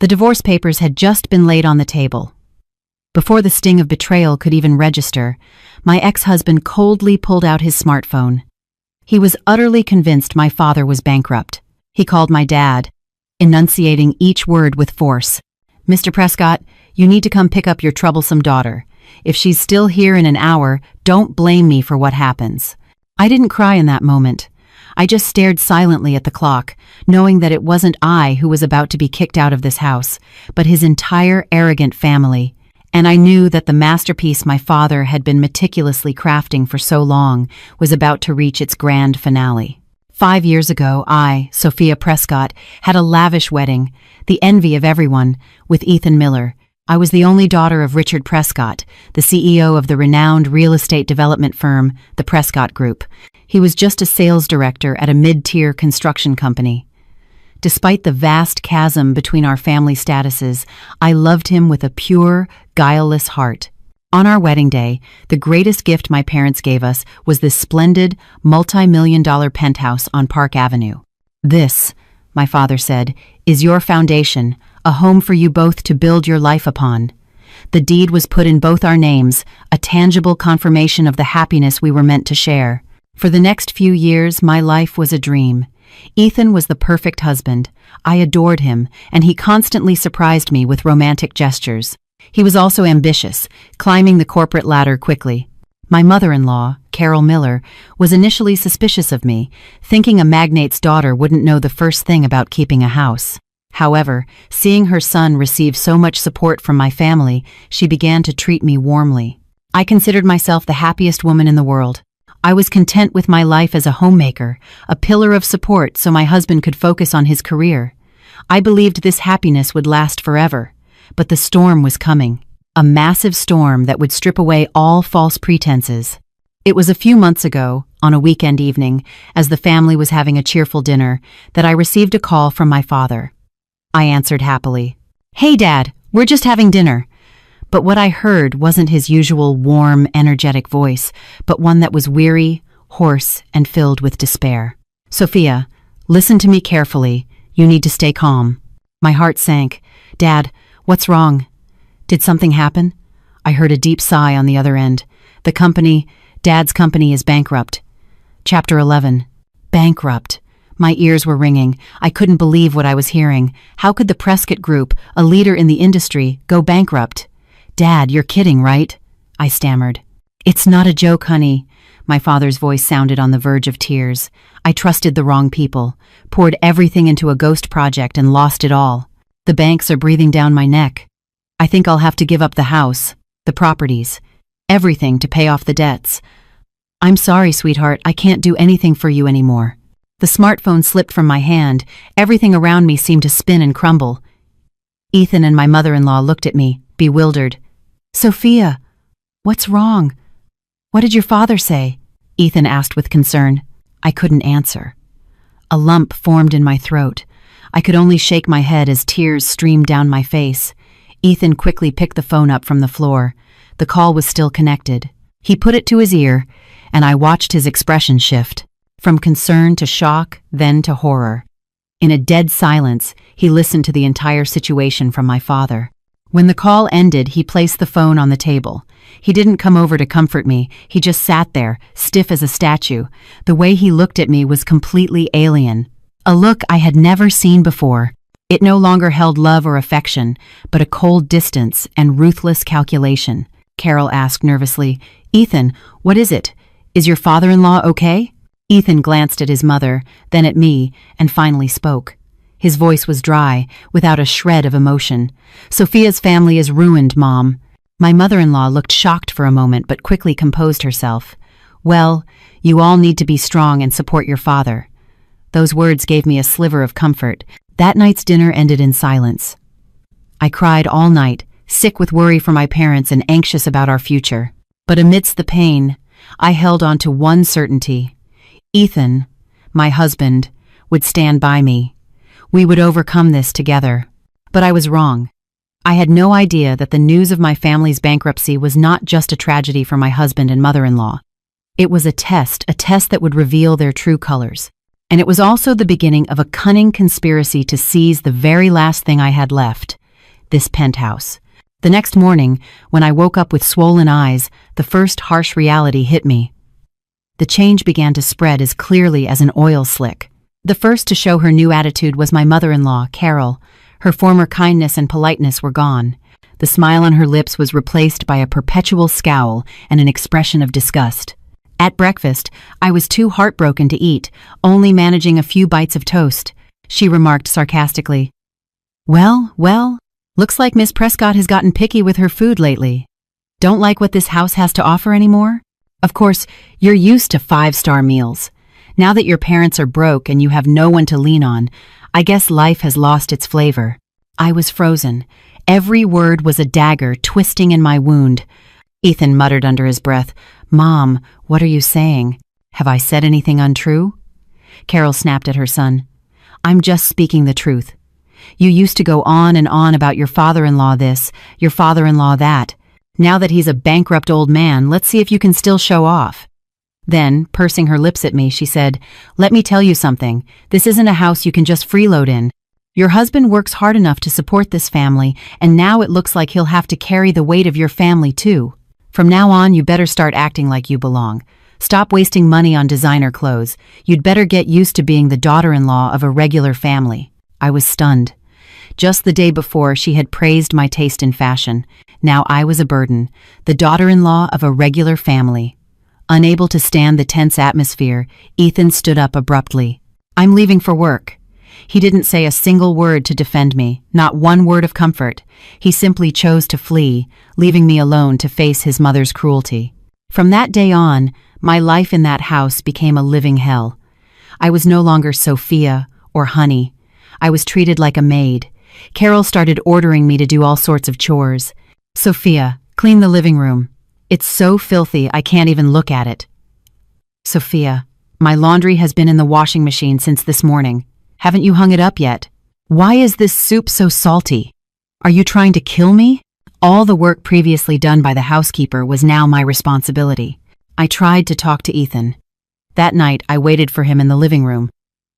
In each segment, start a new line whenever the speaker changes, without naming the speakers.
The divorce papers had just been laid on the table. Before the sting of betrayal could even register, my ex-husband coldly pulled out his smartphone. He was utterly convinced my father was bankrupt. He called my dad, enunciating each word with force. "Mr. Prescott, you need to come pick up your troublesome daughter. If she's still here in an hour, don't blame me for what happens." I didn't cry in that moment. I just stared silently at the clock, knowing that it wasn't I who was about to be kicked out of this house, but his entire arrogant family. And I knew that the masterpiece my father had been meticulously crafting for so long was about to reach its grand finale. 5 years ago, I, Sophia Prescott, had a lavish wedding, the envy of everyone, with Ethan Miller. I was the only daughter of Richard Prescott, the CEO of the renowned real estate development firm, the Prescott Group. He was just a sales director at a mid-tier construction company. Despite the vast chasm between our family statuses, I loved him with a pure, guileless heart. On our wedding day, the greatest gift my parents gave us was this splendid, multi-million-dollar penthouse on Park Avenue. "This," my father said, "is your foundation, a home for you both to build your life upon." The deed was put in both our names, a tangible confirmation of the happiness we were meant to share. For the next few years, my life was a dream. Ethan was the perfect husband. I adored him, and he constantly surprised me with romantic gestures. He was also ambitious, climbing the corporate ladder quickly. My mother-in-law, Carol Miller, was initially suspicious of me, thinking a magnate's daughter wouldn't know the first thing about keeping a house. However, seeing her son receive so much support from my family, she began to treat me warmly. I considered myself the happiest woman in the world. I was content with my life as a homemaker, a pillar of support so my husband could focus on his career. I believed this happiness would last forever. But the storm was coming, a massive storm that would strip away all false pretenses. It was a few months ago, on a weekend evening, as the family was having a cheerful dinner, that I received a call from my father. I answered happily, "Hey, Dad, we're just having dinner." But what I heard wasn't his usual warm, energetic voice, but one that was weary, hoarse, and filled with despair. "Sophia, listen to me carefully. You need to stay calm." My heart sank. "Dad, what's wrong? Did something happen?" I heard a deep sigh on the other end. Dad's company is bankrupt. Chapter 11. Bankrupt. My ears were ringing. I couldn't believe what I was hearing. How could the Prescott Group, a leader in the industry, go bankrupt? "Dad, you're kidding, right?" I stammered. "It's not a joke, honey." My father's voice sounded on the verge of tears. "I trusted the wrong people, poured everything into a ghost project and lost it all. The banks are breathing down my neck. I think I'll have to give up the house, the properties, everything to pay off the debts. I'm sorry, sweetheart, I can't do anything for you anymore." The smartphone slipped from my hand. Everything around me seemed to spin and crumble. Ethan and my mother-in-law looked at me, bewildered. "Sophia, what's wrong? What did your father say?" Ethan asked with concern. I couldn't answer. A lump formed in my throat. I could only shake my head as tears streamed down my face. Ethan quickly picked the phone up from the floor. The call was still connected. He put it to his ear, and I watched his expression shift, from concern to shock, then to horror. In a dead silence, he listened to the entire situation from my father. When the call ended, he placed the phone on the table. He didn't come over to comfort me. He just sat there, stiff as a statue. The way he looked at me was completely alien. A look I had never seen before. It no longer held love or affection, but a cold distance and ruthless calculation. Carol asked nervously, "Ethan, what is it? Is your father-in-law okay?" Ethan glanced at his mother, then at me, and finally spoke. His voice was dry, without a shred of emotion. "Sophia's family is ruined, Mom." My mother-in-law looked shocked for a moment but quickly composed herself. "Well, you all need to be strong and support your father." Those words gave me a sliver of comfort. That night's dinner ended in silence. I cried all night, sick with worry for my parents and anxious about our future. But amidst the pain, I held on to one certainty. Ethan, my husband, would stand by me. We would overcome this together. But I was wrong. I had no idea that the news of my family's bankruptcy was not just a tragedy for my husband and mother-in-law. It was a test that would reveal their true colors. And it was also the beginning of a cunning conspiracy to seize the very last thing I had left, this penthouse. The next morning, when I woke up with swollen eyes, the first harsh reality hit me. The change began to spread as clearly as an oil slick. The first to show her new attitude was my mother-in-law, Carol. Her former kindness and politeness were gone. The smile on her lips was replaced by a perpetual scowl and an expression of disgust. At breakfast, I was too heartbroken to eat, only managing a few bites of toast. She remarked sarcastically, Well, looks like Miss Prescott has gotten picky with her food lately. Don't like what this house has to offer anymore? Of course, you're used to 5-star meals. Now that your parents are broke and you have no one to lean on, I guess life has lost its flavor. I was frozen. Every word was a dagger twisting in my wound. Ethan muttered under his breath, Mom, what are you saying? Have I said anything untrue? Carol snapped at her son. I'm just speaking the truth. You used to go on and on about your father-in-law this, your father-in-law that. Now that he's a bankrupt old man, let's see if you can still show off. Then, pursing her lips at me, she said, Let me tell you something. This isn't a house you can just freeload in. Your husband works hard enough to support this family, and now it looks like he'll have to carry the weight of your family too. From now on, you better start acting like you belong. Stop wasting money on designer clothes. You'd better get used to being the daughter-in-law of a regular family. I was stunned. Just the day before, she had praised my taste in fashion. Now I was a burden, the daughter-in-law of a regular family. Unable to stand the tense atmosphere, Ethan stood up abruptly. I'm leaving for work. He didn't say a single word to defend me, not one word of comfort. He simply chose to flee, leaving me alone to face his mother's cruelty. From that day on, my life in that house became a living hell. I was no longer Sophia or Honey. I was treated like a maid. Carol started ordering me to do all sorts of chores. Sophia, clean the living room. It's so filthy I can't even look at it. Sophia, my laundry has been in the washing machine since this morning. Haven't you hung it up yet? Why is this soup so salty? Are you trying to kill me? All the work previously done by the housekeeper was now my responsibility. I tried to talk to Ethan. That night, I waited for him in the living room.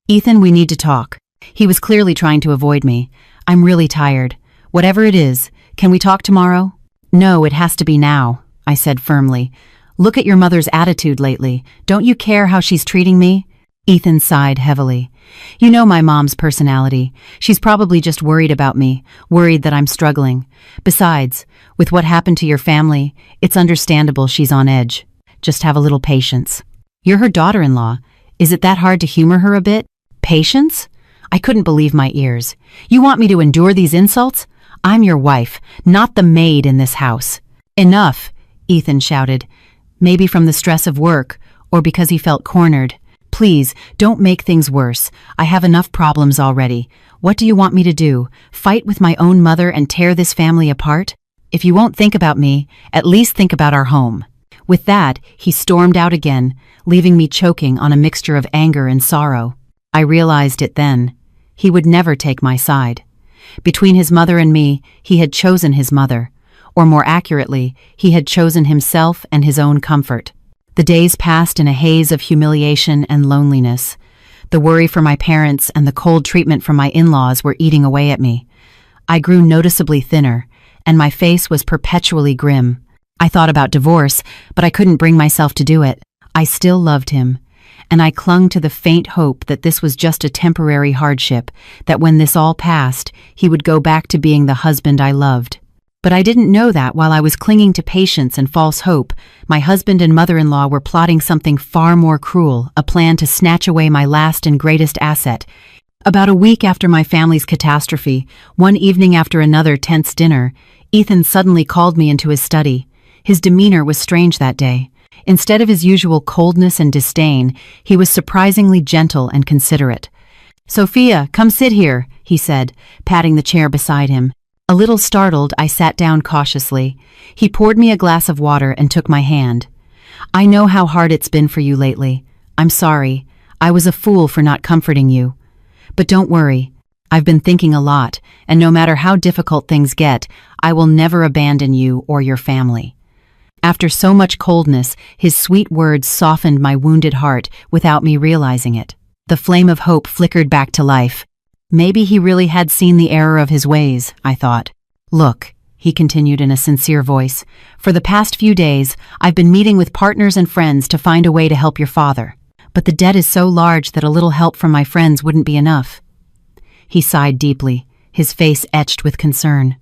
Ethan, we need to talk. He was clearly trying to avoid me. I'm really tired. Whatever it is, can we talk tomorrow? No, it has to be now, I said firmly. Look at your mother's attitude lately. Don't you care how she's treating me? Ethan sighed heavily. You know my mom's personality. She's probably just worried about me, worried that I'm struggling. Besides, with what happened to your family, it's understandable she's on edge. Just have a little patience. You're her daughter-in-law. Is it that hard to humor her a bit? Patience? I couldn't believe my ears. You want me to endure these insults? I'm your wife, not the maid in this house. Enough, Ethan shouted, maybe from the stress of work, or because he felt cornered. Please, don't make things worse. I have enough problems already. What do you want me to do? Fight with my own mother and tear this family apart? If you won't think about me, at least think about our home. With that, he stormed out again, leaving me choking on a mixture of anger and sorrow. I realized it then. He would never take my side. Between his mother and me, he had chosen his mother. Or more accurately, he had chosen himself and his own comfort. The days passed in a haze of humiliation and loneliness. The worry for my parents and the cold treatment from my in-laws were eating away at me. I grew noticeably thinner, and my face was perpetually grim. I thought about divorce, but I couldn't bring myself to do it. I still loved him, and I clung to the faint hope that this was just a temporary hardship, that when this all passed, he would go back to being the husband I loved. But I didn't know that while I was clinging to patience and false hope, my husband and mother-in-law were plotting something far more cruel, a plan to snatch away my last and greatest asset. About a week after my family's catastrophe, one evening after another tense dinner, Ethan suddenly called me into his study. His demeanor was strange that day. Instead of his usual coldness and disdain, he was surprisingly gentle and considerate. Sophia, come sit here, he said, patting the chair beside him. A little startled, I sat down cautiously. He poured me a glass of water and took my hand. I know how hard it's been for you lately. I'm sorry. I was a fool for not comforting you. But don't worry. I've been thinking a lot, and no matter how difficult things get, I will never abandon you or your family. After so much coldness, his sweet words softened my wounded heart without me realizing it. The flame of hope flickered back to life. Maybe he really had seen the error of his ways, I thought. Look, he continued in a sincere voice, for the past few days, I've been meeting with partners and friends to find a way to help your father. But the debt is so large that a little help from my friends wouldn't be enough. He sighed deeply, his face etched with concern.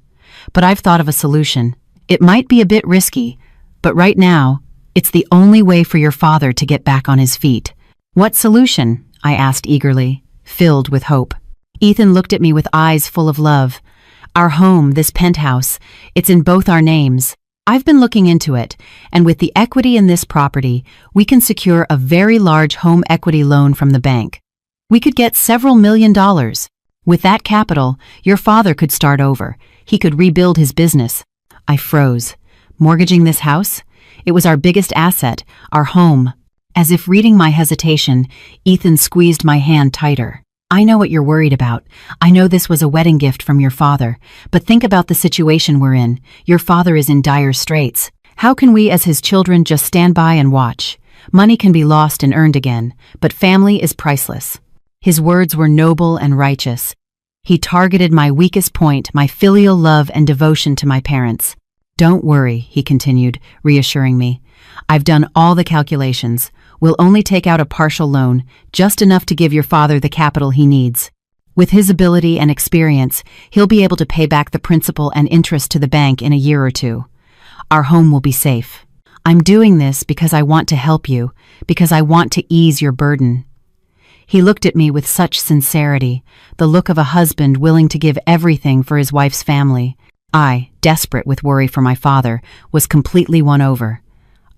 But I've thought of a solution. It might be a bit risky, but right now, it's the only way for your father to get back on his feet. What solution? I asked eagerly, filled with hope. Ethan looked at me with eyes full of love. Our home, this penthouse, it's in both our names. I've been looking into it, and with the equity in this property, we can secure a very large home equity loan from the bank. We could get several $1,000,000. With that capital, your father could start over. He could rebuild his business. I froze. Mortgaging this house? It was our biggest asset, our home. As if reading my hesitation, Ethan squeezed my hand tighter. I know what you're worried about. I know this was a wedding gift from your father. But think about the situation we're in. Your father is in dire straits. How can we as his children just stand by and watch? Money can be lost and earned again, but family is priceless. His words were noble and righteous. He targeted my weakest point, my filial love and devotion to my parents. Don't worry, he continued, reassuring me. I've done all the calculations. We'll only take out a partial loan, just enough to give your father the capital he needs. With his ability and experience, he'll be able to pay back the principal and interest to the bank in a year or two. Our home will be safe. I'm doing this because I want to help you, because I want to ease your burden. He looked at me with such sincerity, the look of a husband willing to give everything for his wife's family. I, desperate with worry for my father, was completely won over.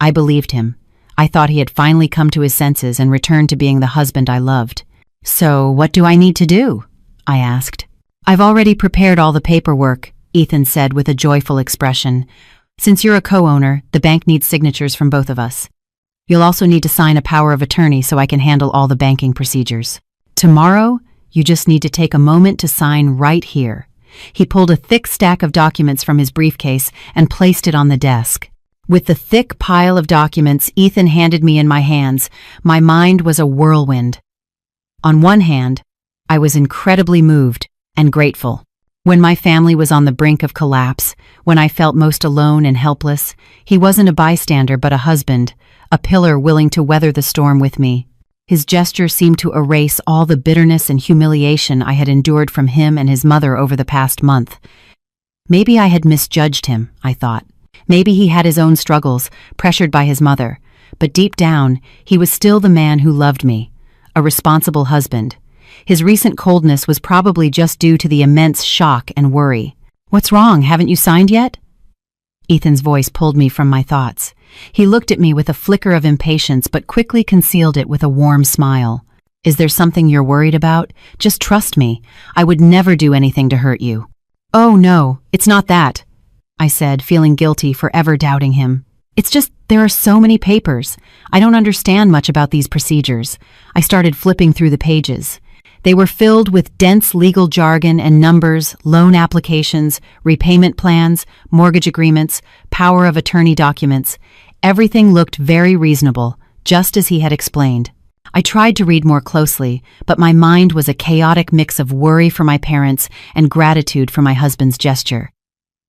I believed him. I thought he had finally come to his senses and returned to being the husband I loved. So, what do I need to do? I asked. I've already prepared all the paperwork, Ethan said with a joyful expression. Since you're a co-owner, the bank needs signatures from both of us. You'll also need to sign a power of attorney so I can handle all the banking procedures. Tomorrow, you just need to take a moment to sign right here. He pulled a thick stack of documents from his briefcase and placed it on the desk. With the thick pile of documents Ethan handed me in my hands, my mind was a whirlwind. On one hand, I was incredibly moved and grateful. When my family was on the brink of collapse, when I felt most alone and helpless, he wasn't a bystander but a husband, a pillar willing to weather the storm with me. His gesture seemed to erase all the bitterness and humiliation I had endured from him and his mother over the past month. Maybe I had misjudged him, I thought. Maybe he had his own struggles, pressured by his mother, but deep down, he was still the man who loved me, a responsible husband. His recent coldness was probably just due to the immense shock and worry. What's wrong? Haven't you signed yet? Ethan's voice pulled me from my thoughts. He looked at me with a flicker of impatience but quickly concealed it with a warm smile. Is there something you're worried about? Just trust me. I would never do anything to hurt you. Oh no, it's not that, I said, feeling guilty for ever doubting him. It's just there are so many papers. I don't understand much about these procedures. I started flipping through the pages. They were filled with dense legal jargon and numbers, loan applications, repayment plans, mortgage agreements, power of attorney documents. Everything looked very reasonable, just as he had explained. I tried to read more closely, but my mind was a chaotic mix of worry for my parents and gratitude for my husband's gesture.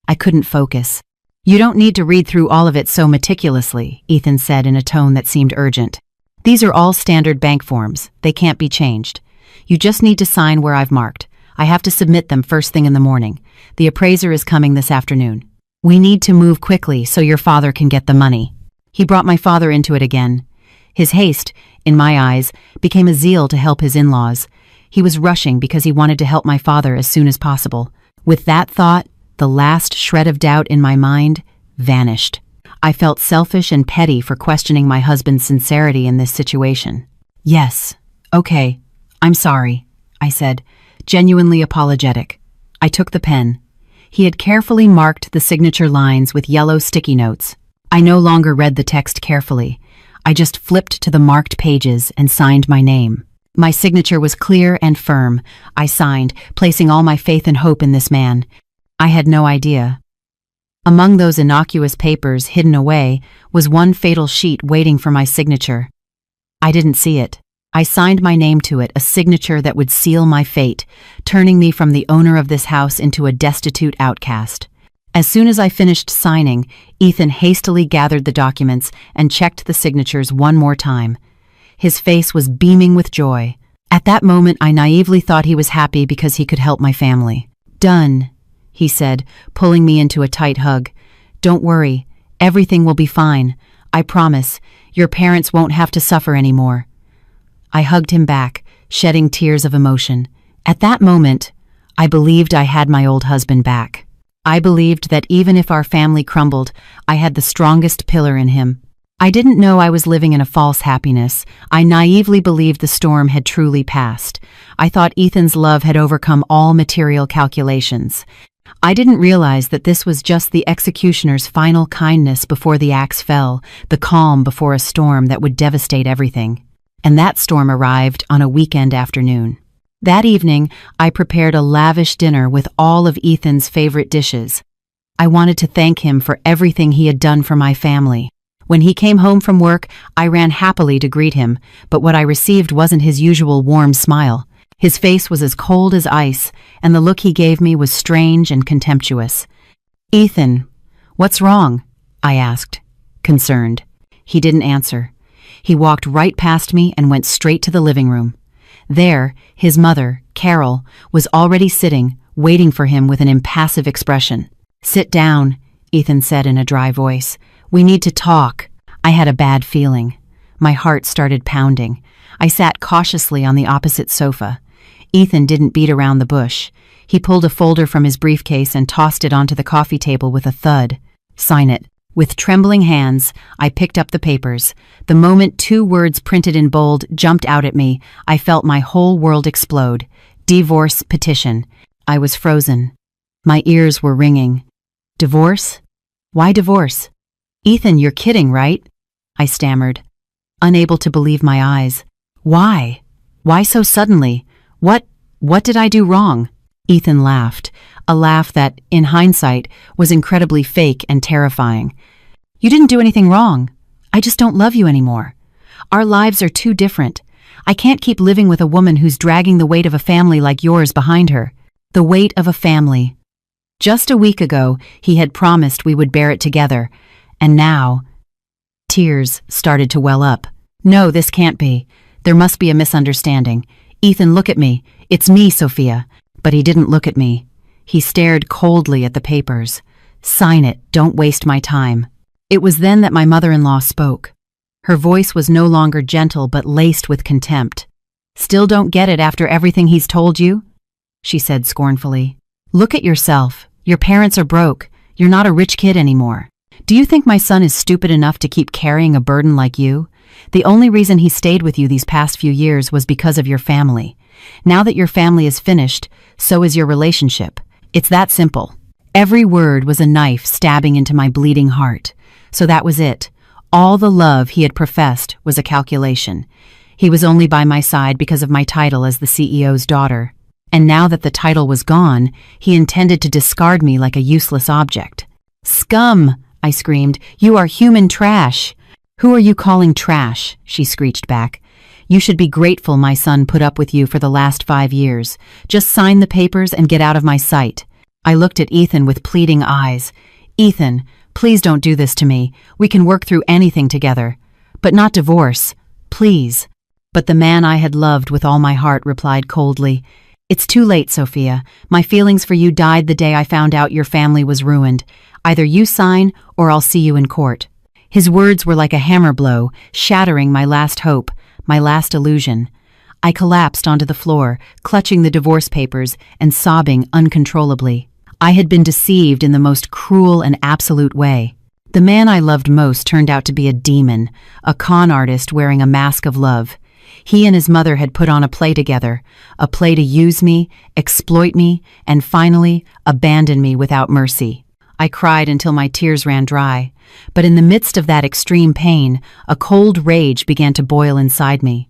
I couldn't focus. You don't need to read through all of it so meticulously, Ethan said in a tone that seemed urgent. These are all standard bank forms. They can't be changed. You just need to sign where I've marked. I have to submit them first thing in the morning. The appraiser is coming this afternoon. We need to move quickly so your father can get the money. He brought my father into it again. His haste, in my eyes, became a zeal to help his in-laws. He was rushing because he wanted to help my father as soon as possible. With that thought, the last shred of doubt in my mind vanished. I felt selfish and petty for questioning my husband's sincerity in this situation. Yes, okay. I'm sorry, I said, genuinely apologetic. I took the pen. He had carefully marked the signature lines with yellow sticky notes. I no longer read the text carefully. I just flipped to the marked pages and signed my name. My signature was clear and firm. I signed, placing all my faith and hope in this man. I had no idea. Among those innocuous papers hidden away was one fatal sheet waiting for my signature. I didn't see it. I signed my name to it, a signature that would seal my fate, turning me from the owner of this house into a destitute outcast. As soon as I finished signing, Ethan hastily gathered the documents and checked the signatures one more time. His face was beaming with joy. At that moment, I naively thought he was happy because he could help my family. "Done," he said, pulling me into a tight hug. "Don't worry, everything will be fine. I promise, your parents won't have to suffer anymore." I hugged him back, shedding tears of emotion. At that moment, I believed I had my old husband back. I believed that even if our family crumbled, I had the strongest pillar in him. I didn't know I was living in a false happiness. I naively believed the storm had truly passed. I thought Ethan's love had overcome all material calculations. I didn't realize that this was just the executioner's final kindness before the axe fell, the calm before a storm that would devastate everything. And that storm arrived on a weekend afternoon. That evening, I prepared a lavish dinner with all of Ethan's favorite dishes. I wanted to thank him for everything he had done for my family. When he came home from work, I ran happily to greet him, but what I received wasn't his usual warm smile. His face was as cold as ice, and the look he gave me was strange and contemptuous. "Ethan, what's wrong?" I asked, concerned. He didn't answer. He walked right past me and went straight to the living room. There, his mother, Carol, was already sitting, waiting for him with an impassive expression. "Sit down," Ethan said in a dry voice. "We need to talk." I had a bad feeling. My heart started pounding. I sat cautiously on the opposite sofa. Ethan didn't beat around the bush. He pulled a folder from his briefcase and tossed it onto the coffee table with a thud. "Sign it." With trembling hands, I picked up the papers. The moment 2 words printed in bold jumped out at me, I felt my whole world explode. Divorce petition. I was frozen. My ears were ringing. Divorce? Why divorce? "Ethan, you're kidding, right?" I stammered, unable to believe my eyes. "Why? Why so suddenly? What did I do wrong?" Ethan laughed, a laugh that, in hindsight, was incredibly fake and terrifying. "You didn't do anything wrong. I just don't love you anymore. Our lives are too different. I can't keep living with a woman who's dragging the weight of a family like yours behind her. The weight of a family." Just a week ago, he had promised we would bear it together, and now... Tears started to well up. "No, this can't be. There must be a misunderstanding. Ethan, look at me. It's me, Sophia." But he didn't look at me. He stared coldly at the papers. "Sign it. Don't waste my time." It was then that my mother-in-law spoke. Her voice was no longer gentle but laced with contempt. "Still don't get it after everything he's told you?" she said scornfully. "Look at yourself. Your parents are broke. You're not a rich kid anymore. Do you think my son is stupid enough to keep carrying a burden like you? The only reason he stayed with you these past few years was because of your family. Now that your family is finished, so is your relationship. It's that simple." Every word was a knife stabbing into my bleeding heart. So that was it. All the love he had professed was a calculation. He was only by my side because of my title as the CEO's daughter. And now that the title was gone, he intended to discard me like a useless object. "Scum!" I screamed. "You are human trash." "Who are you calling trash?" she screeched back. "You should be grateful my son put up with you for the last 5 years. Just sign the papers and get out of my sight." I looked at Ethan with pleading eyes. "Ethan, please don't do this to me. We can work through anything together. But not divorce. Please." But the man I had loved with all my heart replied coldly, "It's too late, Sophia. My feelings for you died the day I found out your family was ruined. Either you sign or I'll see you in court." His words were like a hammer blow, shattering my last hope, my last illusion. I collapsed onto the floor, clutching the divorce papers and sobbing uncontrollably. I had been deceived in the most cruel and absolute way. The man I loved most turned out to be a demon, a con artist wearing a mask of love. He and his mother had put on a play together, a play to use me, exploit me, and finally abandon me without mercy. I cried until my tears ran dry, but in the midst of that extreme pain, a cold rage began to boil inside me.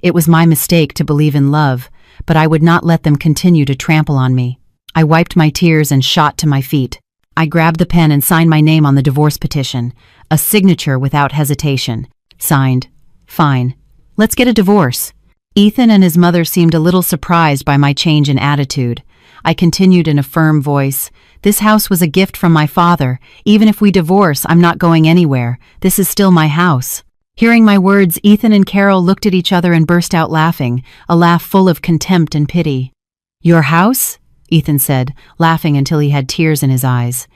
It was my mistake to believe in love, but I would not let them continue to trample on me. I wiped my tears and shot to my feet. I grabbed the pen and signed my name on the divorce petition, a signature without hesitation. Signed. Fine. Let's get a divorce. Ethan and his mother seemed a little surprised by my change in attitude. I continued in a firm voice. This house was a gift from my father. Even if we divorce, I'm not going anywhere. This is still my house. Hearing my words, Ethan and Carol looked at each other and burst out laughing, a laugh full of contempt and pity. Your house? Ethan said, laughing until he had tears in his eyes.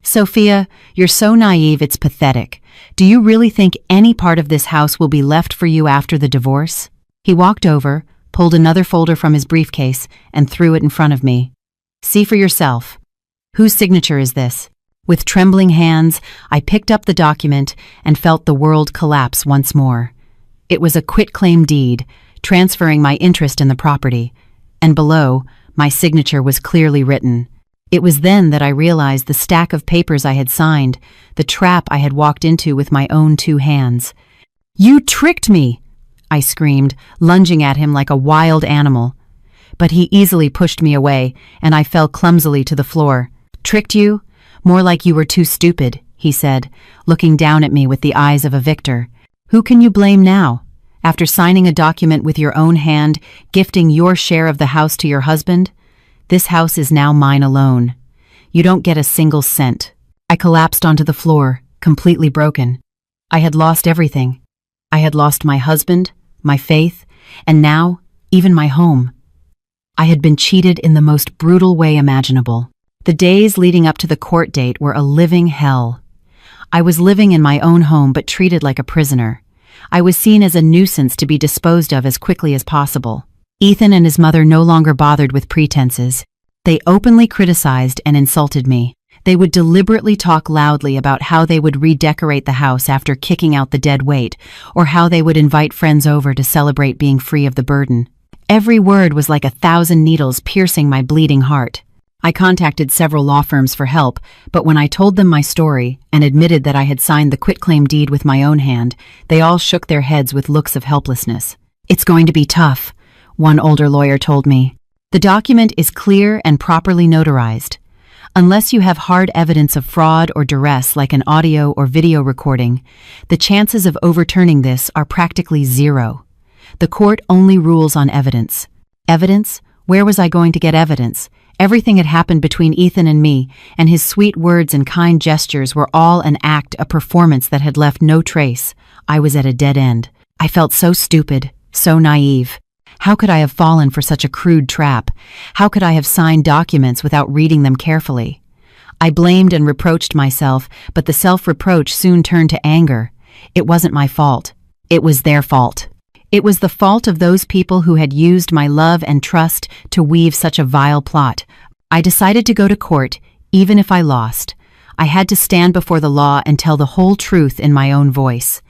Sophia, you're so naive it's pathetic. Do you really think any part of this house will be left for you after the divorce? He walked over, pulled another folder from his briefcase, and threw it in front of me. See for yourself. Whose signature is this? With trembling hands, I picked up the document and felt the world collapse once more. It was a quitclaim deed, transferring my interest in the property, and below, my signature was clearly written. It was then that I realized the stack of papers I had signed, the trap I had walked into with my own 2 hands. You tricked me! I screamed, lunging at him like a wild animal. But he easily pushed me away, and I fell clumsily to the floor. Tricked you? More like you were too stupid, he said, looking down at me with the eyes of a victor. Who can you blame now? After signing a document with your own hand, gifting your share of the house to your husband? This house is now mine alone. You don't get a single cent. I collapsed onto the floor, completely broken. I had lost everything. I had lost my husband, my faith, and now, even my home. I had been cheated in the most brutal way imaginable. The days leading up to the court date were a living hell. I was living in my own home but treated like a prisoner. I was seen as a nuisance to be disposed of as quickly as possible. Ethan and his mother no longer bothered with pretenses. They openly criticized and insulted me. They would deliberately talk loudly about how they would redecorate the house after kicking out the dead weight, or how they would invite friends over to celebrate being free of the burden. Every word was like 1,000 needles piercing my bleeding heart. I contacted several law firms for help, but when I told them my story and admitted that I had signed the quitclaim deed with my own hand, they all shook their heads with looks of helplessness. It's going to be tough, one older lawyer told me. The document is clear and properly notarized. Unless you have hard evidence of fraud or duress like an audio or video recording, the chances of overturning this are practically zero. The court only rules on evidence. Evidence? Where was I going to get evidence? Everything had happened between Ethan and me, and his sweet words and kind gestures were all an act, a performance that had left no trace. I was at a dead end. I felt so stupid, so naive. How could I have fallen for such a crude trap? How could I have signed documents without reading them carefully? I blamed and reproached myself, but the self-reproach soon turned to anger. It wasn't my fault. It was their fault. It was the fault of those people who had used my love and trust to weave such a vile plot. I decided to go to court, even if I lost. I had to stand before the law and tell the whole truth in my own voice.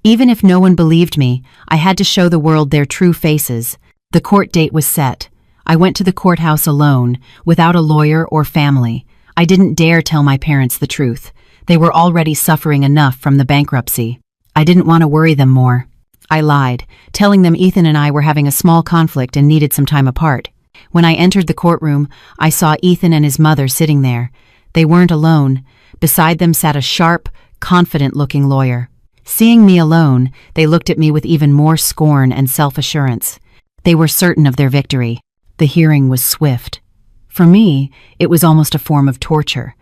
Even if no one believed me, I had to show the world their true faces. The court date was set. I went to the courthouse alone, without a lawyer or family. I didn't dare tell my parents the truth. They were already suffering enough from the bankruptcy. I didn't want to worry them more. I lied, telling them Ethan and I were having a small conflict and needed some time apart. When I entered the courtroom, I saw Ethan and his mother sitting there. They weren't alone. Beside them sat a sharp, confident-looking lawyer. Seeing me alone, they looked at me with even more scorn and self-assurance. They were certain of their victory. The hearing was swift. For me, it was almost a form of torture.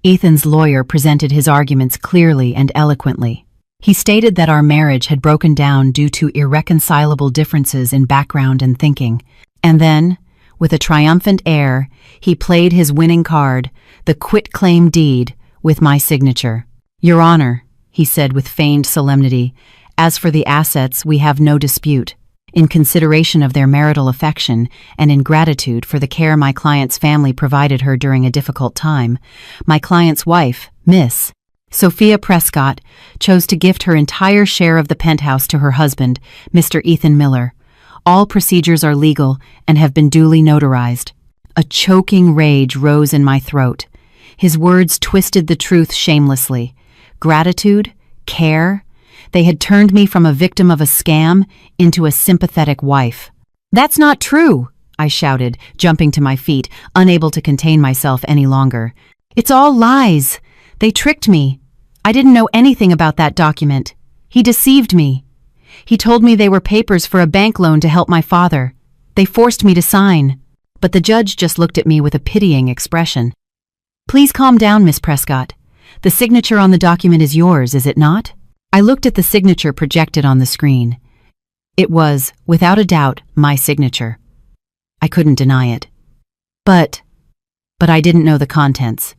Ethan's lawyer presented his arguments clearly and eloquently. He stated that our marriage had broken down due to irreconcilable differences in background and thinking. And then, with a triumphant air, he played his winning card, the quitclaim deed, with my signature. Your Honor, he said with feigned solemnity, as for the assets, we have no dispute. In consideration of their marital affection and in gratitude for the care my client's family provided her during a difficult time, my client's wife, Miss Sophia Prescott, chose to gift her entire share of the penthouse to her husband, Mr. Ethan Miller. All procedures are legal and have been duly notarized. A choking rage rose in my throat. His words twisted the truth shamelessly. Gratitude? Care? They had turned me from a victim of a scam into a sympathetic wife. That's not true, I shouted, jumping to my feet, unable to contain myself any longer. It's all lies. They tricked me. I didn't know anything about that document. He deceived me. He told me they were papers for a bank loan to help my father. They forced me to sign. But the judge just looked at me with a pitying expression. Please calm down, Miss Prescott. The signature on the document is yours, is it not? I looked at the signature projected on the screen. It was, without a doubt, my signature. I couldn't deny it. But I didn't know the contents.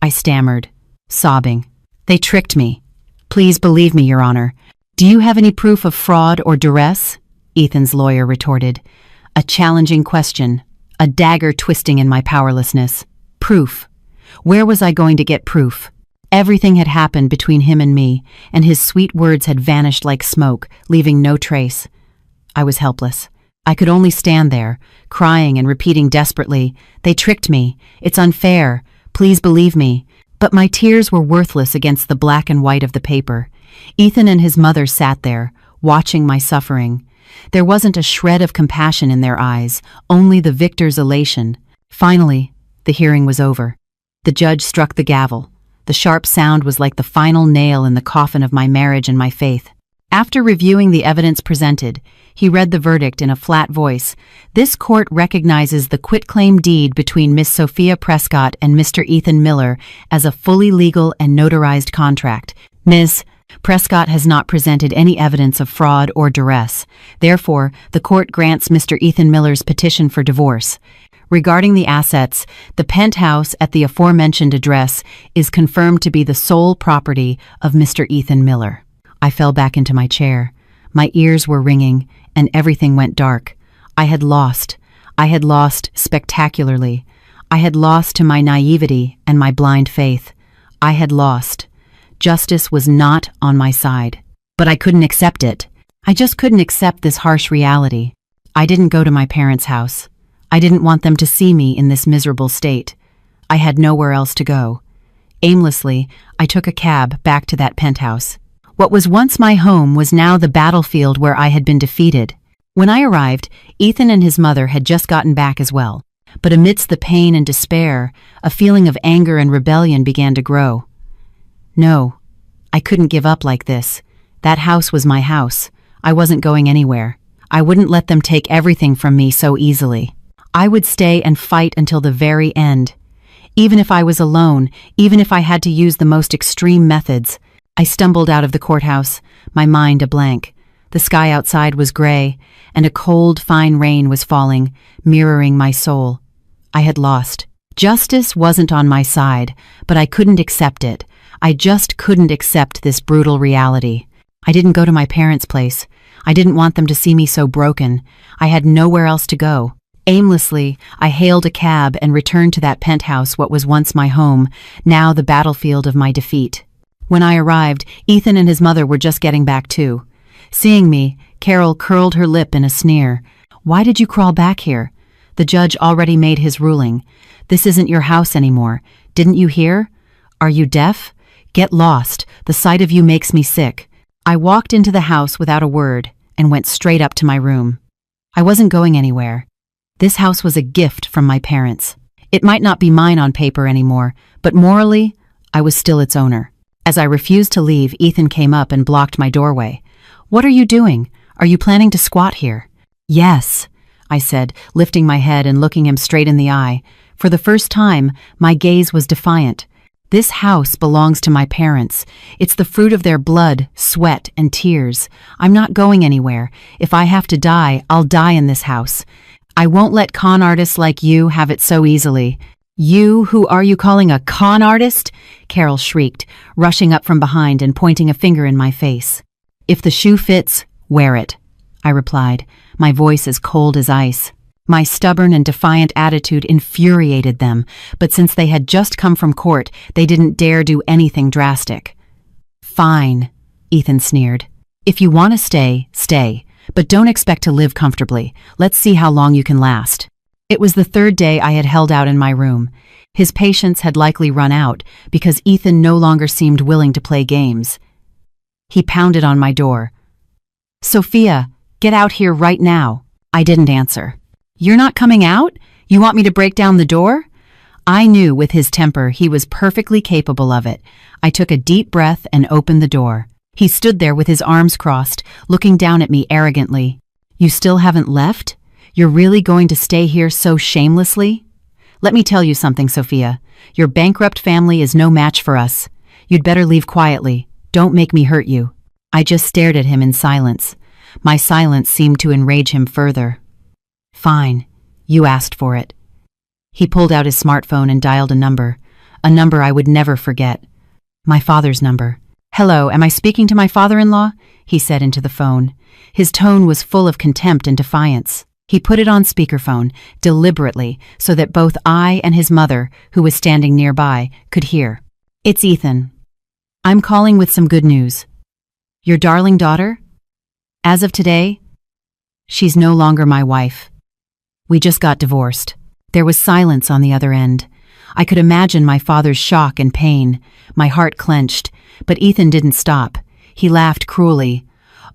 I stammered, sobbing. They tricked me. Please believe me, Your Honor. Do you have any proof of fraud or duress? Ethan's lawyer retorted. A challenging question, a dagger twisting in my powerlessness. Proof. Where was I going to get proof? Everything had happened between him and me, and his sweet words had vanished like smoke, leaving no trace. I was helpless. I could only stand there, crying and repeating desperately, They tricked me. It's unfair. Please believe me. But my tears were worthless against the black and white of the paper. Ethan and his mother sat there, watching my suffering. There wasn't a shred of compassion in their eyes, only the victor's elation. Finally, the hearing was over. The judge struck the gavel. The sharp sound was like the final nail in the coffin of my marriage and my faith. After reviewing the evidence presented, he read the verdict in a flat voice. This court recognizes the quitclaim deed between Miss Sophia Prescott and Mr. Ethan Miller as a fully legal and notarized contract. Ms. Prescott has not presented any evidence of fraud or duress. Therefore, the court grants Mr. Ethan Miller's petition for divorce. Regarding the assets, the penthouse at the aforementioned address is confirmed to be the sole property of Mr. Ethan Miller. I fell back into my chair. My ears were ringing, and everything went dark. I had lost. I had lost spectacularly. I had lost to my naivety and my blind faith. I had lost. Justice was not on my side. But I couldn't accept it. I just couldn't accept this harsh reality. I didn't go to my parents' house. I didn't want them to see me in this miserable state. I had nowhere else to go. Aimlessly, I took a cab back to that penthouse. What was once my home was now the battlefield where I had been defeated. When I arrived, Ethan and his mother had just gotten back as well. But amidst the pain and despair, a feeling of anger and rebellion began to grow. No, I couldn't give up like this. That house was my house. I wasn't going anywhere. I wouldn't let them take everything from me so easily. I would stay and fight until the very end. Even if I was alone, even if I had to use the most extreme methods. I stumbled out of the courthouse, my mind a blank. The sky outside was gray, and a cold, fine rain was falling, mirroring my soul. I had lost. Justice wasn't on my side, but I couldn't accept it. I just couldn't accept this brutal reality. I didn't go to my parents' place. I didn't want them to see me so broken. I had nowhere else to go. Aimlessly, I hailed a cab and returned to that penthouse, what was once my home, now the battlefield of my defeat. When I arrived, Ethan and his mother were just getting back too. Seeing me, Carol curled her lip in a sneer. Why did you crawl back here? The judge already made his ruling. This isn't your house anymore. Didn't you hear? Are you deaf? Get lost. The sight of you makes me sick. I walked into the house without a word and went straight up to my room. I wasn't going anywhere. This house was a gift from my parents. It might not be mine on paper anymore, but morally, I was still its owner. As I refused to leave, Ethan came up and blocked my doorway. What are you doing? Are you planning to squat here? Yes, I said, lifting my head and looking him straight in the eye. For the first time, my gaze was defiant. This house belongs to my parents. It's the fruit of their blood, sweat, and tears. I'm not going anywhere. If I have to die, I'll die in this house. I won't let con artists like you have it so easily. You, who are you calling a con artist? Carol shrieked, rushing up from behind and pointing a finger in my face. If the shoe fits, wear it, I replied, my voice as cold as ice. My stubborn and defiant attitude infuriated them, but since they had just come from court, they didn't dare do anything drastic. Fine, Ethan sneered. If you want to stay, stay, but don't expect to live comfortably. Let's see how long you can last. It was the third day I had held out in my room. His patience had likely run out because Ethan no longer seemed willing to play games. He pounded on my door. Sophia, get out here right now. I didn't answer. You're not coming out? You want me to break down the door? I knew with his temper he was perfectly capable of it. I took a deep breath and opened the door. He stood there with his arms crossed, looking down at me arrogantly. "You still haven't left? You're really going to stay here so shamelessly? Let me tell you something, Sophia. Your bankrupt family is no match for us. You'd better leave quietly. Don't make me hurt you." I just stared at him in silence. My silence seemed to enrage him further. "Fine. You asked for it." He pulled out his smartphone and dialed a number I would never forget. My father's number. "Hello, am I speaking to my father-in-law?" he said into the phone. His tone was full of contempt and defiance. He put it on speakerphone, deliberately, so that both I and his mother, who was standing nearby, could hear. "It's Ethan. I'm calling with some good news. Your darling daughter? As of today, she's no longer my wife. We just got divorced." There was silence on the other end. I could imagine my father's shock and pain. My heart clenched, but Ethan didn't stop. He laughed cruelly.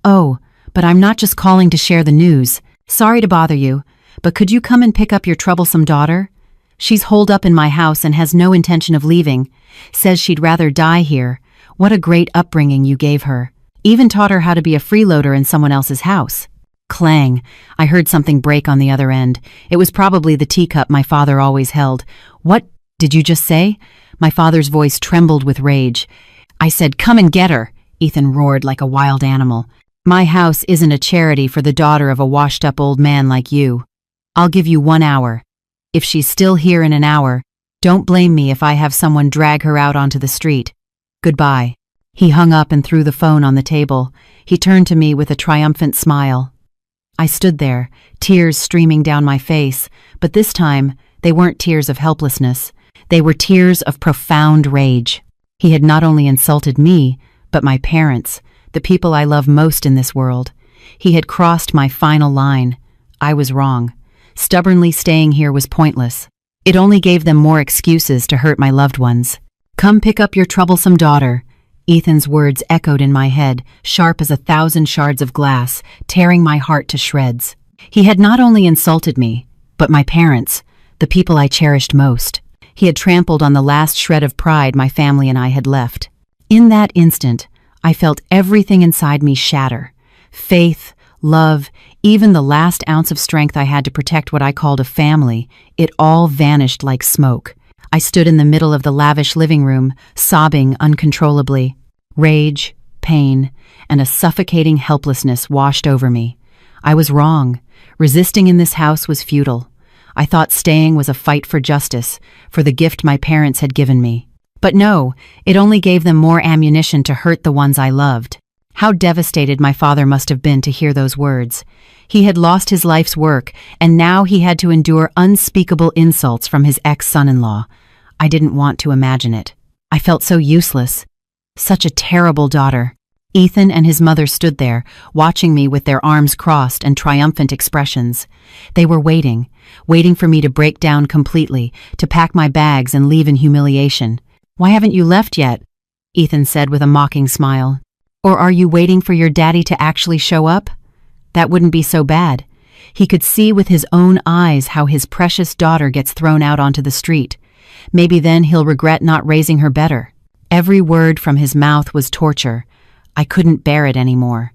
"Oh, but I'm not just calling to share the news. Sorry to bother you, but could you come and pick up your troublesome daughter? She's holed up in my house and has no intention of leaving. Says she'd rather die here. What a great upbringing you gave her. Even taught her how to be a freeloader in someone else's house." Clang! I heard something break on the other end. It was probably the teacup my father always held. "What did you just say?" My father's voice trembled with rage. "I said, come and get her," Ethan roared like a wild animal. "My house isn't a charity for the daughter of a washed-up old man like you. I'll give you 1 hour. If she's still here in an hour, don't blame me if I have someone drag her out onto the street. Goodbye." He hung up and threw the phone on the table. He turned to me with a triumphant smile. I stood there, tears streaming down my face, but this time they weren't tears of helplessness. They were tears of profound rage. He had not only insulted me, but my parents, the people I love most in this world. He had crossed my final line. I was wrong. Stubbornly staying here was pointless. It only gave them more excuses to hurt my loved ones. "Come pick up your troublesome daughter." Ethan's words echoed in my head, sharp as 1,000 shards of glass, tearing my heart to shreds. He had not only insulted me, but my parents, the people I cherished most. He had trampled on the last shred of pride my family and I had left. In that instant, I felt everything inside me shatter. Faith, love, even the last ounce of strength I had to protect what I called a family, it all vanished like smoke. I stood in the middle of the lavish living room, sobbing uncontrollably. Rage, pain, and a suffocating helplessness washed over me. I was wrong. Resisting in this house was futile. I thought staying was a fight for justice, for the gift my parents had given me. But no, it only gave them more ammunition to hurt the ones I loved. How devastated my father must have been to hear those words. He had lost his life's work, and now he had to endure unspeakable insults from his ex-son-in-law. I didn't want to imagine it. I felt so useless. Such a terrible daughter. Ethan and his mother stood there, watching me with their arms crossed and triumphant expressions. They were waiting for me to break down completely, to pack my bags and leave in humiliation. "Why haven't you left yet?" Ethan said with a mocking smile. "Or are you waiting for your daddy to actually show up? That wouldn't be so bad." He could see with his own eyes how his precious daughter gets thrown out onto the street. Maybe then he'll regret not raising her better. Every word from his mouth was torture. I couldn't bear it anymore.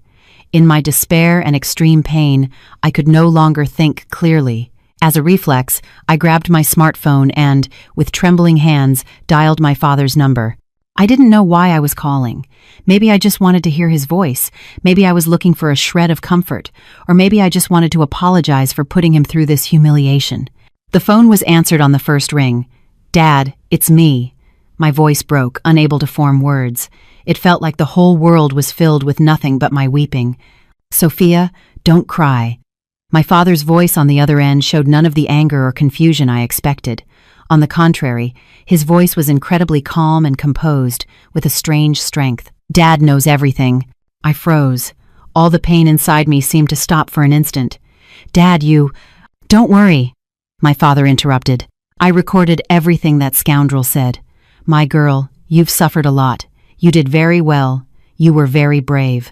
In my despair and extreme pain, I could no longer think clearly. As a reflex, I grabbed my smartphone and, with trembling hands, dialed my father's number. I didn't know why I was calling. Maybe I just wanted to hear his voice. Maybe I was looking for a shred of comfort. Or maybe I just wanted to apologize for putting him through this humiliation. The phone was answered on the first ring. "Dad, it's me." My voice broke, unable to form words. It felt like the whole world was filled with nothing but my weeping. "Sophia, don't cry." My father's voice on the other end showed none of the anger or confusion I expected. On the contrary, his voice was incredibly calm and composed, with a strange strength. "Dad knows everything." I froze. All the pain inside me seemed to stop for an instant. "Dad, you—" "Don't worry," my father interrupted. "I recorded everything that scoundrel said. My girl, you've suffered a lot. You did very well. You were very brave."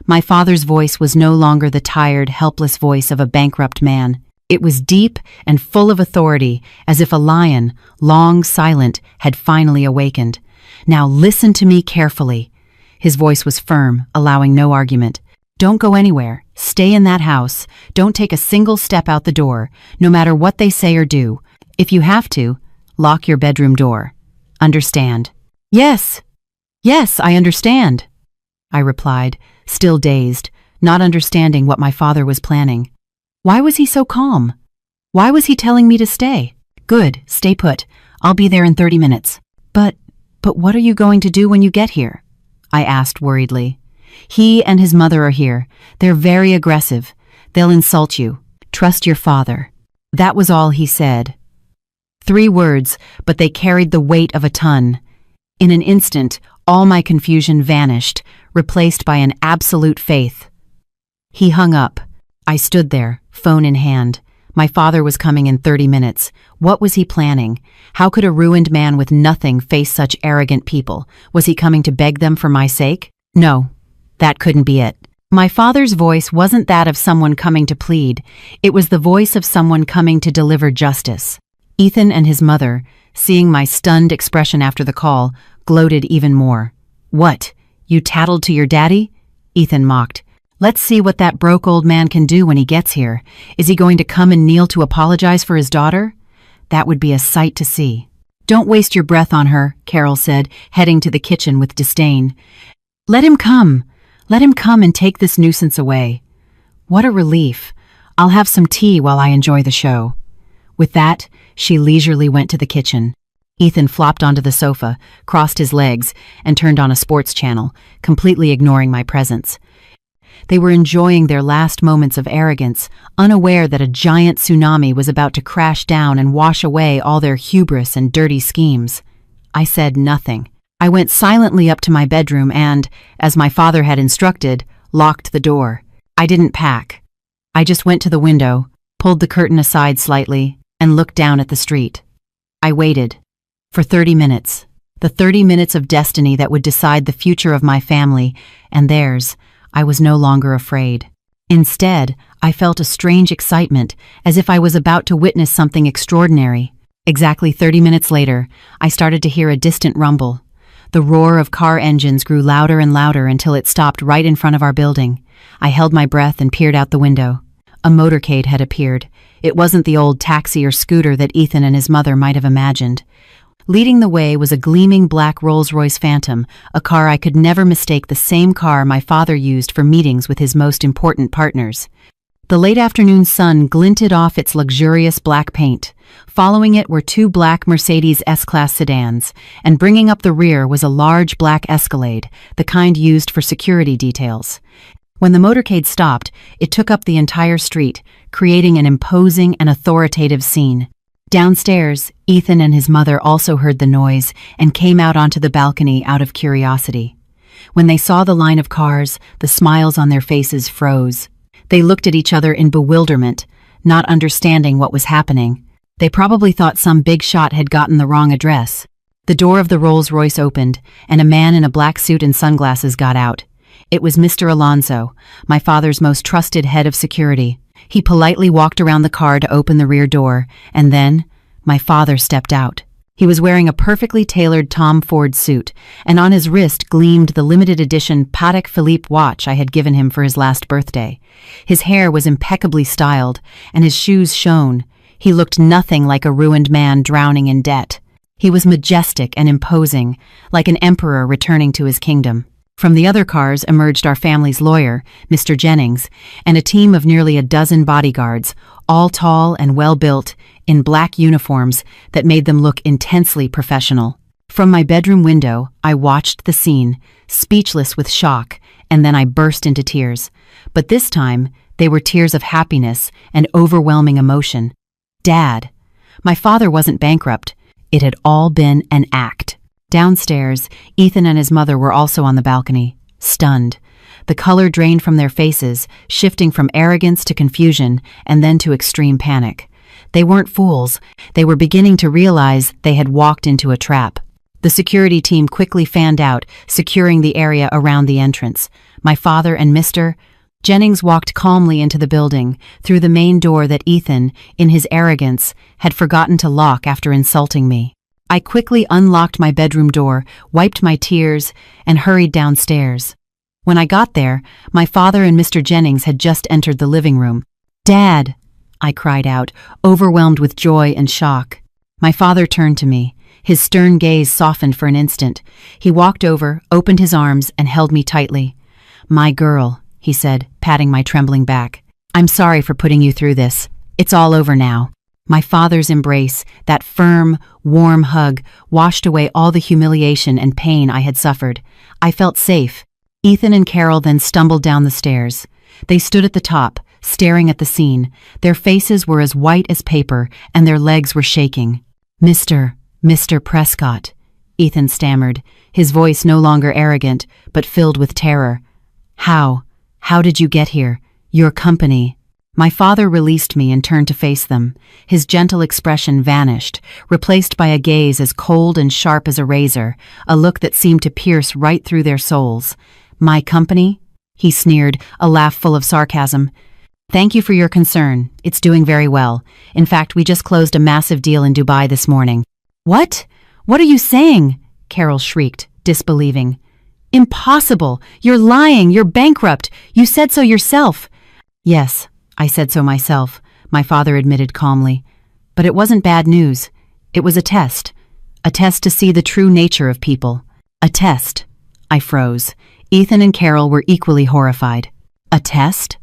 My father's voice was no longer the tired, helpless voice of a bankrupt man. It was deep and full of authority, as if a lion, long silent, had finally awakened. "Now listen to me carefully. His voice was firm, allowing no argument. "Don't go anywhere. Stay in that house. Don't take a single step out the door, no matter what they say or do. If you have to, lock your bedroom door. Understand?" "Yes. Yes, I understand," I replied, still dazed, not understanding what my father was planning. Why was he so calm? Why was he telling me to stay? "Good, stay put. I'll be there in 30 minutes. But what are you going to do when you get here?" I asked worriedly. "He and his mother are here. They're very aggressive. They'll insult you. Trust your father." That was all he said. 3 words, but they carried the weight of a ton. In an instant, all my confusion vanished, replaced by an absolute faith. He hung up. I stood there, phone in hand. My father was coming in 30 minutes. What was he planning? How could a ruined man with nothing face such arrogant people? Was he coming to beg them for my sake? No, that couldn't be it. My father's voice wasn't that of someone coming to plead. It was the voice of someone coming to deliver justice. Ethan and his mother, seeing my stunned expression after the call, gloated even more. "What? You tattled to your daddy?" Ethan mocked. "Let's see what that broke old man can do when he gets here. Is he going to come and kneel to apologize for his daughter? That would be a sight to see." "Don't waste your breath on her," Carol said, heading to the kitchen with disdain. Let him come. Let him come and take this nuisance away." What a relief. I'll have some tea while I enjoy the show. With that, she leisurely went to the kitchen. Ethan flopped onto the sofa, crossed his legs, and turned on a sports channel, completely ignoring my presence. They were enjoying their last moments of arrogance, unaware that a giant tsunami was about to crash down and wash away all their hubris and dirty schemes. I said nothing. I went silently up to my bedroom and, as my father had instructed, locked the door. I didn't pack. I just went to the window, pulled the curtain aside slightly, and looked down at the street. I waited. For 30 minutes. The 30 minutes of destiny that would decide the future of my family and theirs. I was no longer afraid. Instead, I felt a strange excitement, as if I was about to witness something extraordinary. Exactly 30 minutes later, I started to hear a distant rumble. The roar of car engines grew louder and louder until it stopped right in front of our building. I held my breath and peered out the window. A motorcade had appeared. It wasn't the old taxi or scooter that Ethan and his mother might have imagined. Leading the way was a gleaming black Rolls-Royce Phantom, a car I could never mistake the same car my father used for meetings with his most important partners. The late afternoon sun glinted off its luxurious black paint. Following it were 2 black Mercedes S-Class sedans, and bringing up the rear was a large black Escalade, the kind used for security details. When the motorcade stopped, it took up the entire street, creating an imposing and authoritative scene. Downstairs, Ethan and his mother also heard the noise and came out onto the balcony out of curiosity. When they saw the line of cars, the smiles on their faces froze. They looked at each other in bewilderment, not understanding what was happening. They probably thought some big shot had gotten the wrong address. The door of the Rolls-Royce opened, and a man in a black suit and sunglasses got out. It was Mr. Alonso, my father's most trusted head of security. He politely walked around the car to open the rear door, and then, my father stepped out. He was wearing a perfectly tailored Tom Ford suit, and on his wrist gleamed the limited edition Patek Philippe watch I had given him for his last birthday. His hair was impeccably styled, and his shoes shone. He looked nothing like a ruined man drowning in debt. He was majestic and imposing, like an emperor returning to his kingdom. From the other cars emerged our family's lawyer, Mr. Jennings, and a team of nearly a dozen bodyguards, all tall and well-built, in black uniforms that made them look intensely professional. From my bedroom window, I watched the scene, speechless with shock, and then I burst into tears. But this time, they were tears of happiness and overwhelming emotion. Dad. My father wasn't bankrupt. It had all been an act. Downstairs, Ethan and his mother were also on the balcony, stunned. The color drained from their faces, shifting from arrogance to confusion and then to extreme panic. They weren't fools. They were beginning to realize they had walked into a trap. The security team quickly fanned out, securing the area around the entrance. My father and Mr. Jennings walked calmly into the building, through the main door that Ethan, in his arrogance, had forgotten to lock after insulting me. I quickly unlocked my bedroom door, wiped my tears, and hurried downstairs. When I got there, my father and Mr. Jennings had just entered the living room. "Dad!" I cried out, overwhelmed with joy and shock. My father turned to me. His stern gaze softened for an instant. He walked over, opened his arms, and held me tightly. "My girl," he said, patting my trembling back. "I'm sorry for putting you through this. It's all over now." My father's embrace, that firm, warm hug, washed away all the humiliation and pain I had suffered. I felt safe. Ethan and Carol then stumbled down the stairs. They stood at the top, staring at the scene. Their faces were as white as paper, and their legs were shaking. Mr. Prescott," Ethan stammered, his voice no longer arrogant, but filled with terror. How did you get here? Your company." My father released me and turned to face them. His gentle expression vanished, replaced by a gaze as cold and sharp as a razor, a look that seemed to pierce right through their souls. "My company?" he sneered, a laugh full of sarcasm. "Thank you for your concern. It's doing very well. In fact, we just closed a massive deal in Dubai this morning." "What? What are you saying?" Carol shrieked, disbelieving. "Impossible! You're lying! You're bankrupt! You said so yourself!" "Yes, I said so myself," my father admitted calmly. "But it wasn't bad news. It was a test. A test to see the true nature of people. A test." I froze. Ethan and Carol were equally horrified. "A test?"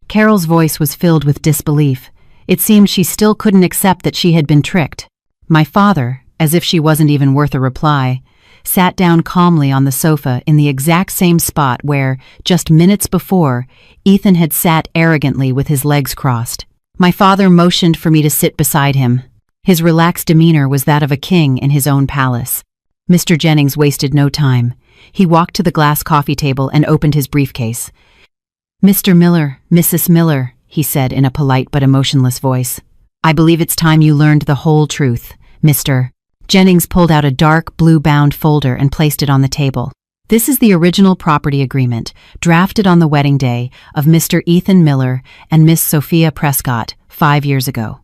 Carol's voice was filled with disbelief. It seemed she still couldn't accept that she had been tricked. My father, as if she wasn't even worth a reply, sat down calmly on the sofa in the exact same spot where, just minutes before, Ethan had sat arrogantly with his legs crossed. My father motioned for me to sit beside him. His relaxed demeanor was that of a king in his own palace. Mr. Jennings wasted no time. He walked to the glass coffee table and opened his briefcase. "Mr. Miller, Mrs. Miller," he said in a polite but emotionless voice. "I believe it's time you learned the whole truth, Mr." Jennings pulled out a dark blue-bound folder and placed it on the table. "This is the original property agreement, drafted on the wedding day of Mr. Ethan Miller and Miss Sophia Prescott 5 years ago.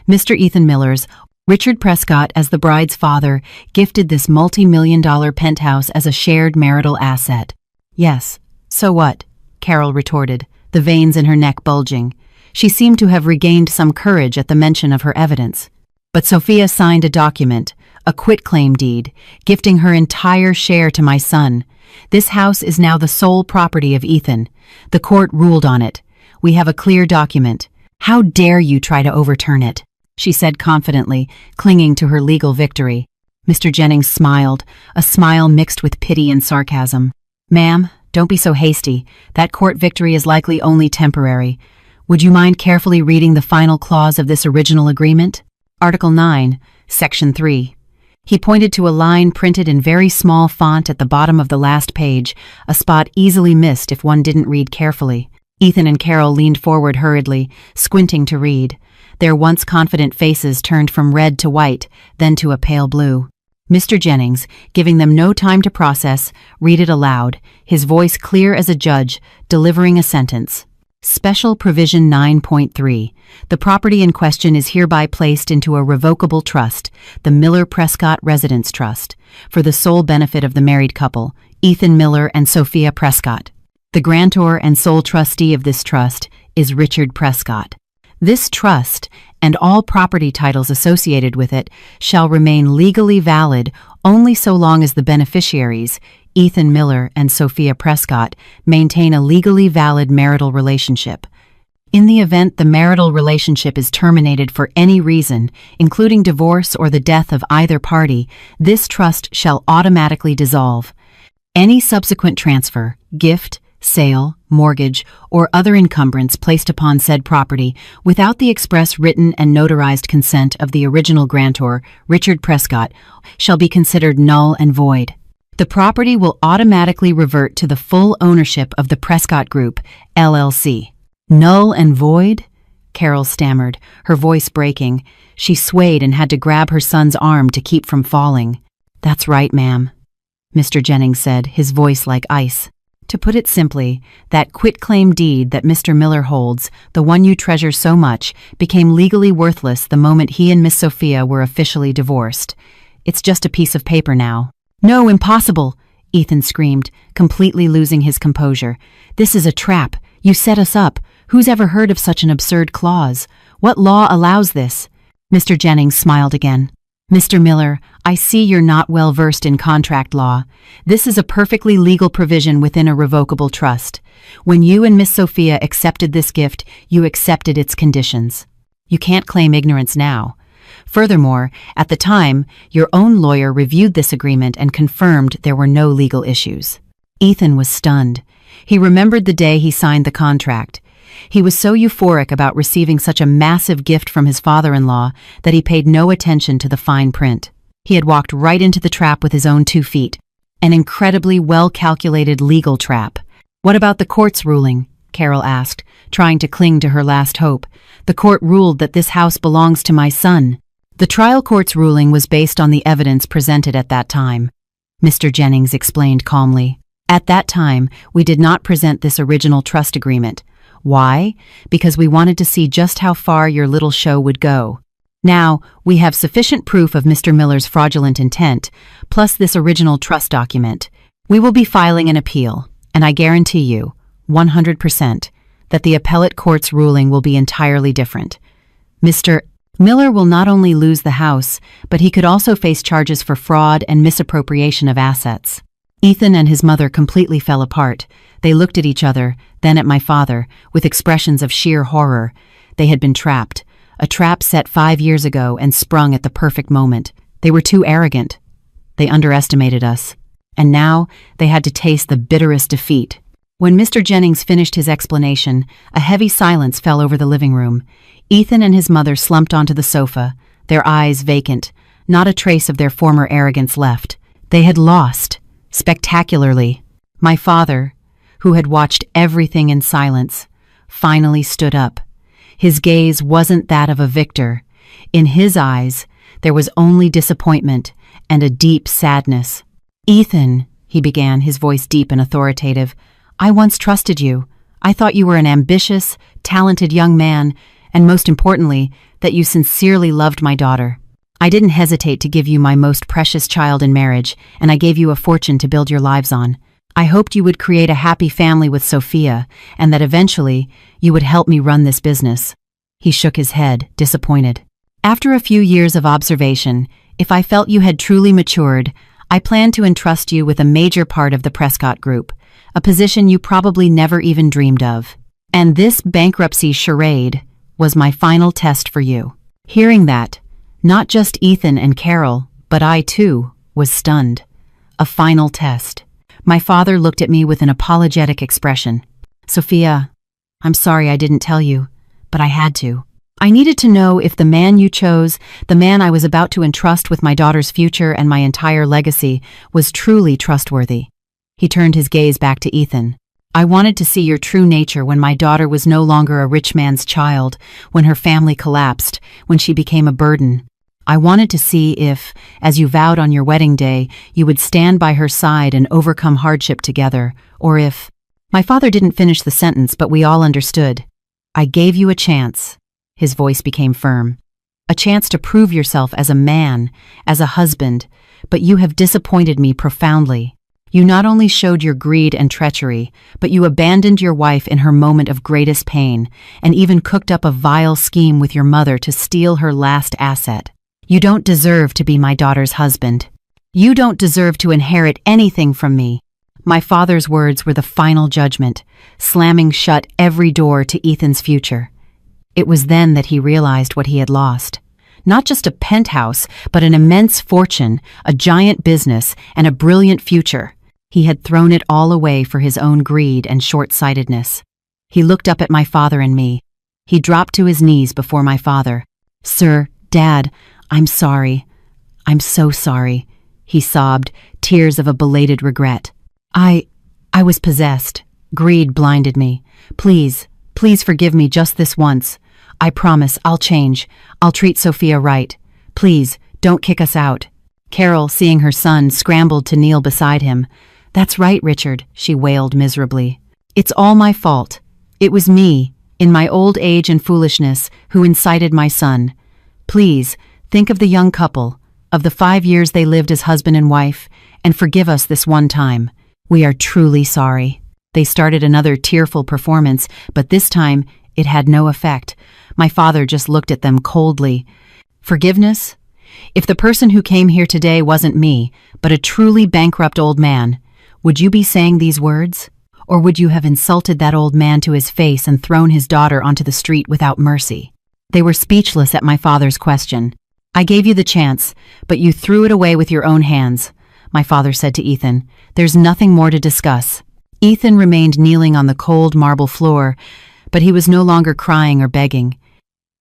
Mr. Ethan Miller's Richard Prescott, as the bride's father, gifted this multi-million-dollar penthouse as a shared marital asset." "Yes, so what?" Carol retorted, the veins in her neck bulging. She seemed to have regained some courage at the mention of her evidence. "But Sophia signed a document, a quitclaim deed, gifting her entire share to my son. This house is now the sole property of Ethan. The court ruled on it. We have a clear document. How dare you try to overturn it?" she said confidently, clinging to her legal victory. Mr. Jennings smiled, a smile mixed with pity and sarcasm. "Ma'am, don't be so hasty. That court victory is likely only temporary. Would you mind carefully reading the final clause of this original agreement? Article 9, Section 3. He pointed to a line printed in very small font at the bottom of the last page, a spot easily missed if one didn't read carefully. Ethan and Carol leaned forward hurriedly, squinting to read. Their once confident faces turned from red to white, then to a pale blue. Mr. Jennings, giving them no time to process, read it aloud, his voice clear as a judge, delivering a sentence. Special Provision 9.3. The property in question is hereby placed into a revocable trust, the Miller-Prescott Residence Trust, for the sole benefit of the married couple, Ethan Miller and Sophia Prescott. The grantor and sole trustee of this trust is Richard Prescott. This trust, and all property titles associated with it, shall remain legally valid only so long as the beneficiaries, Ethan Miller and Sophia Prescott, maintain a legally valid marital relationship. In the event the marital relationship is terminated for any reason, including divorce or the death of either party, this trust shall automatically dissolve. Any subsequent transfer, gift, sale, mortgage, or other encumbrance placed upon said property without the express written and notarized consent of the original grantor, Richard Prescott, shall be considered null and void. The property will automatically revert to the full ownership of the Prescott Group, LLC. Null and void? Carol stammered, her voice breaking. She swayed and had to grab her son's arm to keep from falling. "That's right, ma'am," Mr. Jennings said, his voice like ice. "To put it simply, that quitclaim deed that Mr. Miller holds, the one you treasure so much, became legally worthless the moment he and Miss Sophia were officially divorced. It's just a piece of paper now." "No, impossible!" Ethan screamed, completely losing his composure. "This is a trap. You set us up. Who's ever heard of such an absurd clause? What law allows this?" Mr. Jennings smiled again. "Mr. Miller, I see you're not well versed in contract law. This is a perfectly legal provision within a revocable trust. When you and Miss Sophia accepted this gift, you accepted its conditions. You can't claim ignorance now. Furthermore, at the time, your own lawyer reviewed this agreement and confirmed there were no legal issues." Ethan was stunned. He remembered the day he signed the contract. He was so euphoric about receiving such a massive gift from his father-in-law that he paid no attention to the fine print. He had walked right into the trap with his own 2 feet. An incredibly well-calculated legal trap. "What about the court's ruling?" Carol asked, trying to cling to her last hope. "The court ruled that this house belongs to my son." "The trial court's ruling was based on the evidence presented at that time," Mr. Jennings explained calmly. "At that time, we did not present this original trust agreement. Why? Because we wanted to see just how far your little show would go. Now, we have sufficient proof of Mr. Miller's fraudulent intent, plus this original trust document. We will be filing an appeal, and I guarantee you, 100%, that the appellate court's ruling will be entirely different. Mr. Miller will not only lose the house, but he could also face charges for fraud and misappropriation of assets." Ethan and his mother completely fell apart. They looked at each other, then at my father, with expressions of sheer horror. They had been trapped. A trap set 5 years ago and sprung at the perfect moment. They were too arrogant. They underestimated us. And now they had to taste the bitterest defeat. When Mr. Jennings finished his explanation, a heavy silence fell over the living room. Ethan and his mother slumped onto the sofa, their eyes vacant, not a trace of their former arrogance left. They had lost. Spectacularly. My father, who had watched everything in silence, finally stood up. His gaze wasn't that of a victor. In his eyes, there was only disappointment and a deep sadness. "Ethan," he began, his voice deep and authoritative, "I once trusted you. I thought you were an ambitious, talented young man, and most importantly, that you sincerely loved my daughter. I didn't hesitate to give you my most precious child in marriage, and I gave you a fortune to build your lives on. I hoped you would create a happy family with Sophia, and that eventually you would help me run this business." He shook his head, disappointed. "After a few years of observation, if I felt you had truly matured, I planned to entrust you with a major part of the Prescott Group, a position you probably never even dreamed of. And this bankruptcy charade was my final test for you." Hearing that, not just Ethan and Carol, but I too, was stunned. A final test. My father looked at me with an apologetic expression. "Sophia, I'm sorry I didn't tell you, but I had to. I needed to know if the man you chose, the man I was about to entrust with my daughter's future and my entire legacy, was truly trustworthy." He turned his gaze back to Ethan. "I wanted to see your true nature when my daughter was no longer a rich man's child, when her family collapsed, when she became a burden. I wanted to see if, as you vowed on your wedding day, you would stand by her side and overcome hardship together, or if—" My father didn't finish the sentence, but we all understood. "I gave you a chance." His voice became firm. "A chance to prove yourself as a man, as a husband, but you have disappointed me profoundly. You not only showed your greed and treachery, but you abandoned your wife in her moment of greatest pain, and even cooked up a vile scheme with your mother to steal her last asset. You don't deserve to be my daughter's husband. You don't deserve to inherit anything from me." My father's words were the final judgment, slamming shut every door to Ethan's future. It was then that he realized what he had lost. Not just a penthouse, but an immense fortune, a giant business, and a brilliant future. He had thrown it all away for his own greed and short-sightedness. He looked up at my father and me. He dropped to his knees before my father. "Sir, Dad, I'm sorry. I'm so sorry," he sobbed, tears of a belated regret. I was possessed. Greed blinded me. Please forgive me just this once. I promise I'll change. I'll treat Sophia right. Please, don't kick us out." Carol, seeing her son, scrambled to kneel beside him. "That's right, Richard," she wailed miserably. "It's all my fault. It was me, in my old age and foolishness, who incited my son. Please, think of the young couple. of the 5 years they lived as husband and wife, and forgive us this one time. We are truly sorry." They started another tearful performance, but this time it had no effect. My father just looked at them coldly. "Forgiveness? If the person who came here today wasn't me, but a truly bankrupt old man, would you be saying these words? Or would you have insulted that old man to his face and thrown his daughter onto the street without mercy?" They were speechless at my father's question. "I gave you the chance, but you threw it away with your own hands," my father said to Ethan. "There's nothing more to discuss." Ethan remained kneeling on the cold marble floor, but he was no longer crying or begging.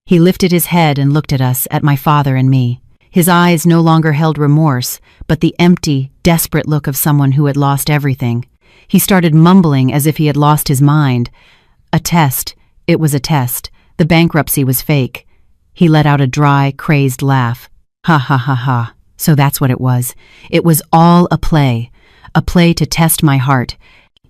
He lifted his head and looked at us, at my father and me. His eyes no longer held remorse, but the empty, desperate look of someone who had lost everything. He started mumbling as if he had lost his mind. "A test. It was a test. The bankruptcy was fake." He let out a dry, crazed laugh. "Ha ha ha ha. So that's what it was. It was all a play to test my heart.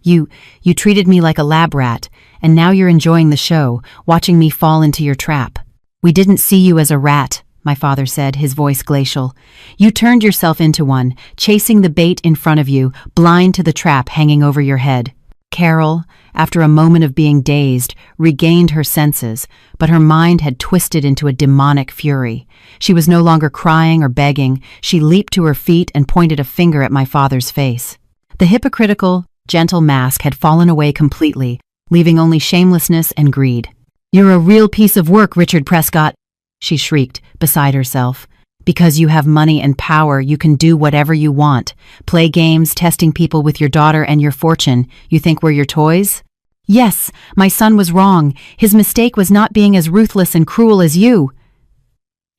You treated me like a lab rat, and now you're enjoying the show, watching me fall into your trap." "We didn't see you as a rat," my father said, his voice glacial. "You turned yourself into one, chasing the bait in front of you, blind to the trap hanging over your head." Carol, after a moment of being dazed, regained her senses, but her mind had twisted into a demonic fury. She was no longer crying or begging. She leaped to her feet and pointed a finger at my father's face. The hypocritical, gentle mask had fallen away completely, leaving only shamelessness and greed. "You're a real piece of work, Richard Prescott," she shrieked, beside herself. "Because you have money and power, you can do whatever you want. Play games, testing people with your daughter and your fortune. You think we're your toys?" "Yes, my son was wrong. His mistake was not being as ruthless and cruel as you."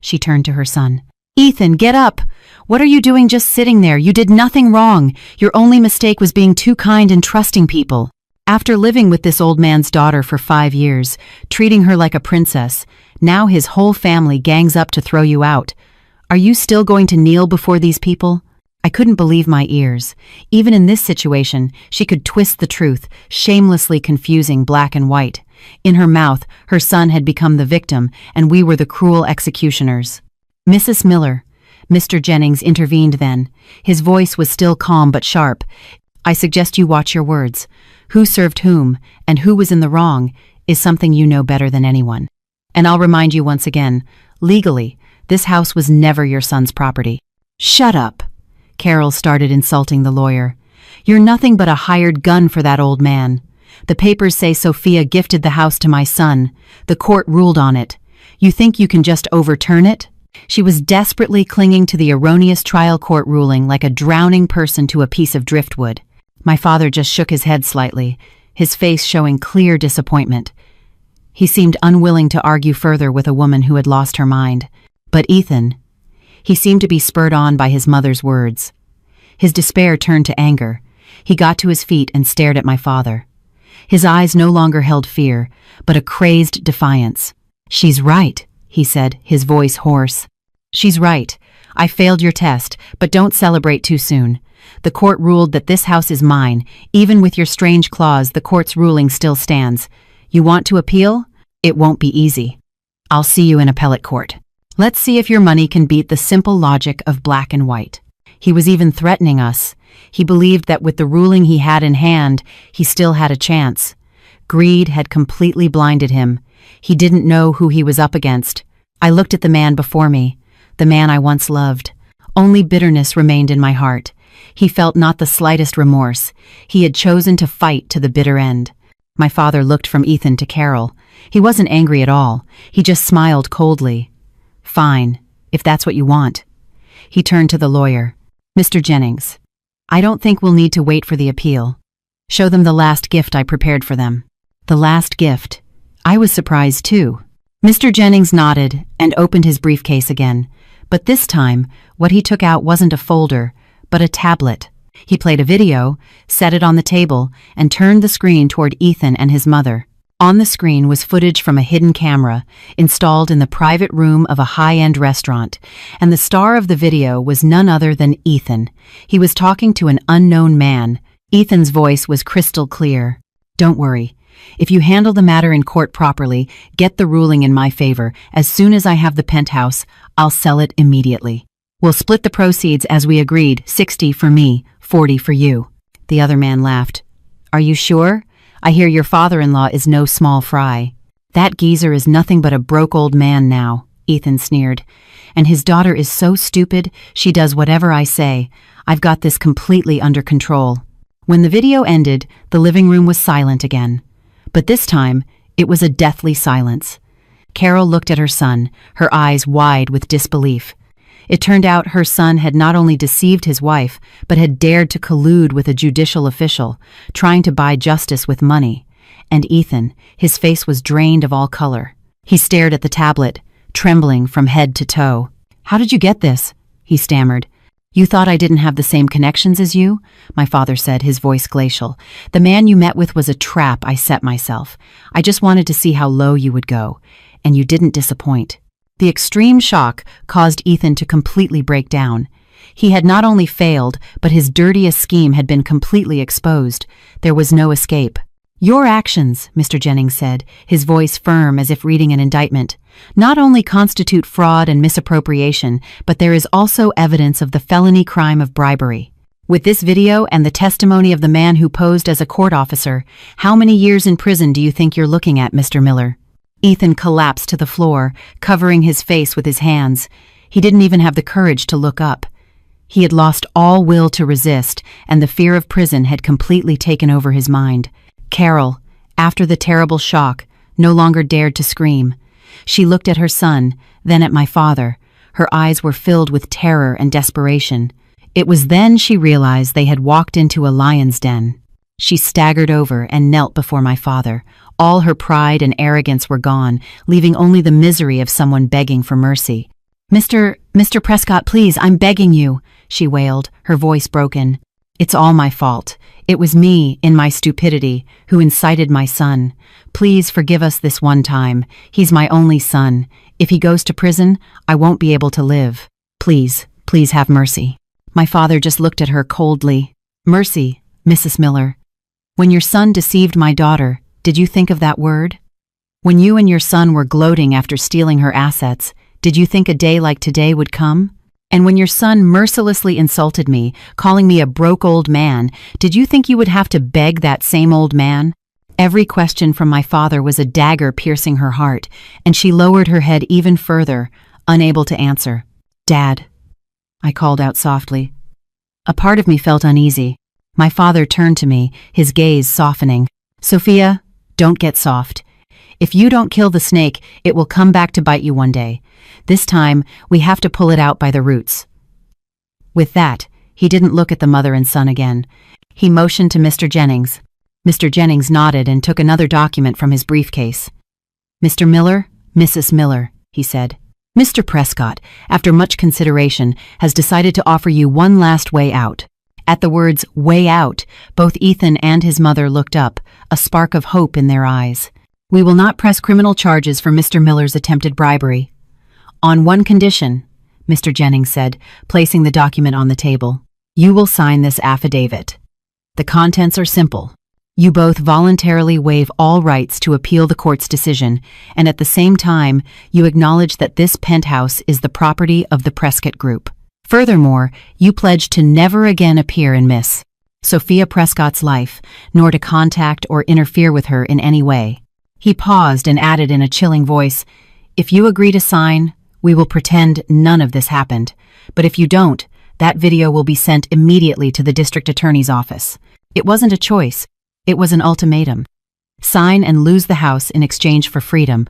She turned to her son. "Ethan, get up! What are you doing just sitting there? You did nothing wrong. Your only mistake was being too kind and trusting people. After living with this old man's daughter for 5 years, treating her like a princess, now his whole family gangs up to throw you out. Are you still going to kneel before these people?" I couldn't believe my ears. Even in this situation, she could twist the truth, shamelessly confusing black and white. In her mouth, her son had become the victim, and we were the cruel executioners. "Mrs. Miller," Mr. Jennings intervened then. His voice was still calm but sharp. "I suggest you watch your words. Who served whom, and who was in the wrong, is something you know better than anyone. And I'll remind you once again, legally, this house was never your son's property." "Shut up!" Carol started insulting the lawyer. "You're nothing but a hired gun for that old man. The papers say Sophia gifted the house to my son. The court ruled on it. You think you can just overturn it?" She was desperately clinging to the erroneous trial court ruling like a drowning person to a piece of driftwood. My father just shook his head slightly, his face showing clear disappointment. He seemed unwilling to argue further with a woman who had lost her mind. But Ethan, he seemed to be spurred on by his mother's words. His despair turned to anger. He got to his feet and stared at my father. His eyes no longer held fear, but a crazed defiance. "She's right," he said, his voice hoarse. "She's right. I failed your test, but don't celebrate too soon. The court ruled that this house is mine. Even with your strange clause, the court's ruling still stands. You want to appeal? It won't be easy. I'll see you in appellate court. Let's see if your money can beat the simple logic of black and white." He was even threatening us. He believed that with the ruling he had in hand, he still had a chance. Greed had completely blinded him. He didn't know who he was up against. I looked at the man before me, the man I once loved. Only bitterness remained in my heart. He felt not the slightest remorse. He had chosen to fight to the bitter end. My father looked from Ethan to Carol. He wasn't angry at all. He just smiled coldly. "Fine, if that's what you want." He turned to the lawyer. "Mr. Jennings, I don't think we'll need to wait for the appeal. Show them the last gift I prepared for them." The last gift. I was surprised too. Mr. Jennings nodded and opened his briefcase again, but this time what he took out wasn't a folder, but a tablet. He played a video, set it on the table, and turned the screen toward Ethan and his mother. On the screen was footage from a hidden camera installed in the private room of a high-end restaurant, and the star of the video was none other than Ethan. He was talking to an unknown man. Ethan's voice was crystal clear. "Don't worry. If you handle the matter in court properly, get the ruling in my favor. As soon as I have the penthouse, I'll sell it immediately." We'll split the proceeds as we agreed, 60 for me, 40 for you. The other man laughed. Are you sure? I hear your father-in-law is no small fry. That geezer is nothing but a broke old man now, Ethan sneered. And his daughter is so stupid, she does whatever I say. I've got this completely under control. When the video ended, the living room was silent again. But this time, it was a deathly silence. Carol looked at her son, her eyes wide with disbelief. It turned out her son had not only deceived his wife, but had dared to collude with a judicial official, trying to buy justice with money. And Ethan, his face was drained of all color. He stared at the tablet, trembling from head to toe. How did you get this? He stammered. You thought I didn't have the same connections as you? My father said, his voice glacial. The man you met with was a trap I set myself. I just wanted to see how low you would go. And you didn't disappoint. The extreme shock caused Ethan to completely break down. He had not only failed, but his dirtiest scheme had been completely exposed. There was no escape. Your actions, Mr. Jennings said, his voice firm as if reading an indictment, not only constitute fraud and misappropriation, but there is also evidence of the felony crime of bribery. With this video and the testimony of the man who posed as a court officer, how many years in prison do you think you're looking at, Mr. Miller? Ethan collapsed to the floor, covering his face with his hands. He didn't even have the courage to look up. He had lost all will to resist, and the fear of prison had completely taken over his mind. Carol, after the terrible shock, no longer dared to scream. She looked at her son, then at my father. Her eyes were filled with terror and desperation. It was then she realized they had walked into a lion's den. She staggered over and knelt before my father. All her pride and arrogance were gone, leaving only the misery of someone begging for mercy. Mr. Prescott, please, I'm begging you, she wailed, her voice broken. It's all my fault. It was me, in my stupidity, who incited my son. Please forgive us this one time. He's my only son. If he goes to prison, I won't be able to live. Please, please have mercy. My father just looked at her coldly. Mercy, Mrs. Miller. When your son deceived my daughter, did you think of that word? When you and your son were gloating after stealing her assets, did you think a day like today would come? And when your son mercilessly insulted me, calling me a broke old man, did you think you would have to beg that same old man? Every question from my father was a dagger piercing her heart, and she lowered her head even further, unable to answer. Dad, I called out softly. A part of me felt uneasy. My father turned to me, his gaze softening. Sophia, don't get soft. If you don't kill the snake, it will come back to bite you one day. This time, we have to pull it out by the roots. With that, he didn't look at the mother and son again. He motioned to Mr. Jennings. Mr. Jennings nodded and took another document from his briefcase. Mr. Miller, Mrs. Miller, he said. Mr. Prescott, after much consideration, has decided to offer you one last way out. At the words, way out, both Ethan and his mother looked up, a spark of hope in their eyes. We will not press criminal charges for Mr. Miller's attempted bribery. On one condition, Mr. Jennings said, placing the document on the table. You will sign this affidavit. The contents are simple. You both voluntarily waive all rights to appeal the court's decision, and at the same time, you acknowledge that this penthouse is the property of the Prescott Group. Furthermore, you pledge to never again appear in Miss Sophia Prescott's life, nor to contact or interfere with her in any way. He paused and added in a chilling voice, If you agree to sign, we will pretend none of this happened. But if you don't, that video will be sent immediately to the district attorney's office. It wasn't a choice. It was an ultimatum. Sign and lose the house in exchange for freedom,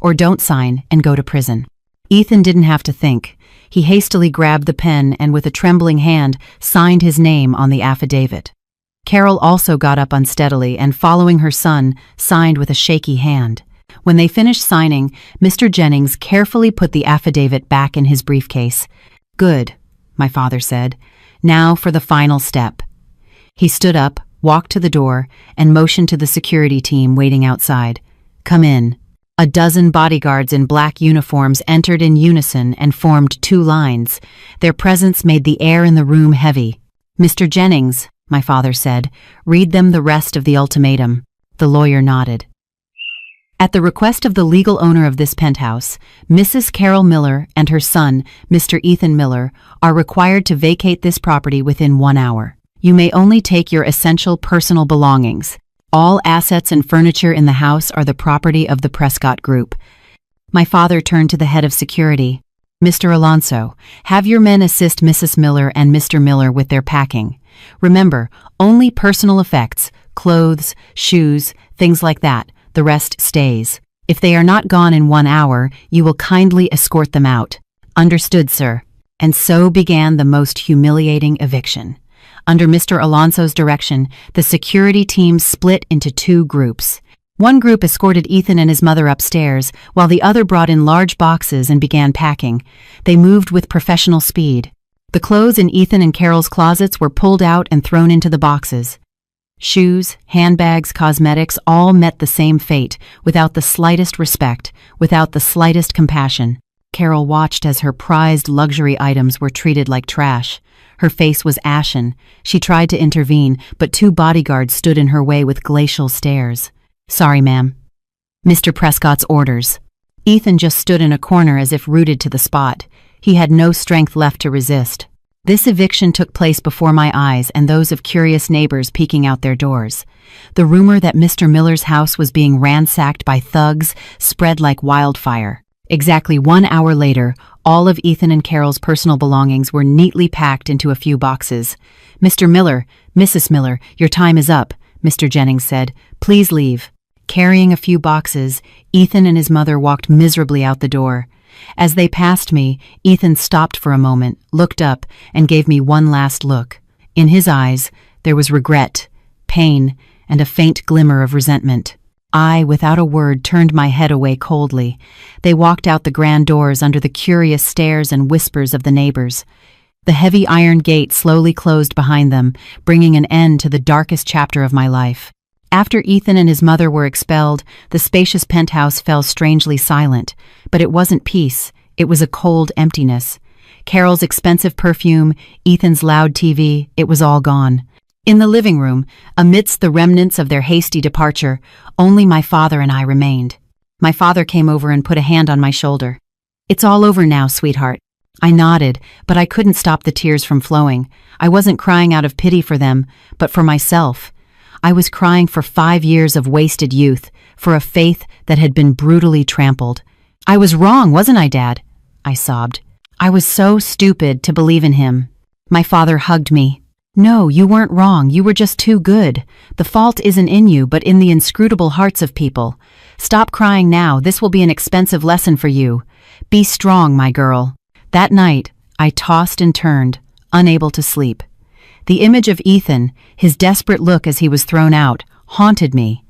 or don't sign and go to prison. Ethan didn't have to think. He hastily grabbed the pen and with a trembling hand signed his name on the affidavit. Carol also got up unsteadily and, following her son, signed with a shaky hand. When they finished signing, Mr. Jennings carefully put the affidavit back in his briefcase. Good, my father said. Now for the final step. He stood up, walked to the door, and motioned to the security team waiting outside. Come in. A dozen bodyguards in black uniforms entered in unison and formed two lines. Their presence made the air in the room heavy. Mr. Jennings, my father said, read them the rest of the ultimatum. The lawyer nodded. At the request of the legal owner of this penthouse, Mrs. Carol Miller and her son, Mr. Ethan Miller, are required to vacate this property within 1 hour. You may only take your essential personal belongings. All assets and furniture in the house are the property of the Prescott Group. My father turned to the head of security. Mr. Alonso, have your men assist Mrs. Miller and Mr. Miller with their packing. Remember, only personal effects, clothes, shoes, things like that. The rest stays. If they are not gone in 1 hour, you will kindly escort them out. Understood, sir. And so began the most humiliating eviction. Under Mr. Alonso's direction, the security team split into 2 groups. One group escorted Ethan and his mother upstairs, while the other brought in large boxes and began packing. They moved with professional speed. The clothes in Ethan and Carol's closets were pulled out and thrown into the boxes. Shoes, handbags, cosmetics all met the same fate, without the slightest respect, without the slightest compassion. Carol watched as her prized luxury items were treated like trash. Her face was ashen. She tried to intervene, but 2 bodyguards stood in her way with glacial stares. Sorry, ma'am. Mr. Prescott's orders. Ethan just stood in a corner as if rooted to the spot. He had no strength left to resist. This eviction took place before my eyes and those of curious neighbors peeking out their doors. The rumor that Mr. Miller's house was being ransacked by thugs spread like wildfire. Exactly 1 hour later, all of Ethan and Carol's personal belongings were neatly packed into a few boxes. Mr. Miller, Mrs. Miller, your time is up, Mr. Jennings said. Please leave. Carrying a few boxes, Ethan and his mother walked miserably out the door. As they passed me, Ethan stopped for a moment, looked up, and gave me one last look. In his eyes, there was regret, pain, and a faint glimmer of resentment. I, without a word, turned my head away coldly. They walked out the grand doors under the curious stares and whispers of the neighbors. The heavy iron gate slowly closed behind them, bringing an end to the darkest chapter of my life. After Ethan and his mother were expelled, the spacious penthouse fell strangely silent. But it wasn't peace, it was a cold emptiness. Carol's expensive perfume, Ethan's loud TV, it was all gone. In the living room, amidst the remnants of their hasty departure, only my father and I remained. My father came over and put a hand on my shoulder. It's all over now, sweetheart. I nodded, but I couldn't stop the tears from flowing. I wasn't crying out of pity for them, but for myself. I was crying for 5 years of wasted youth, for a faith that had been brutally trampled. I was wrong, wasn't I, Dad? I sobbed. I was so stupid to believe in him. My father hugged me. No, you weren't wrong, you were just too good. The fault isn't in you, but in the inscrutable hearts of people. Stop crying now, this will be an expensive lesson for you. Be strong, my girl. That night, I tossed and turned, unable to sleep. The image of Ethan, his desperate look as he was thrown out, haunted me.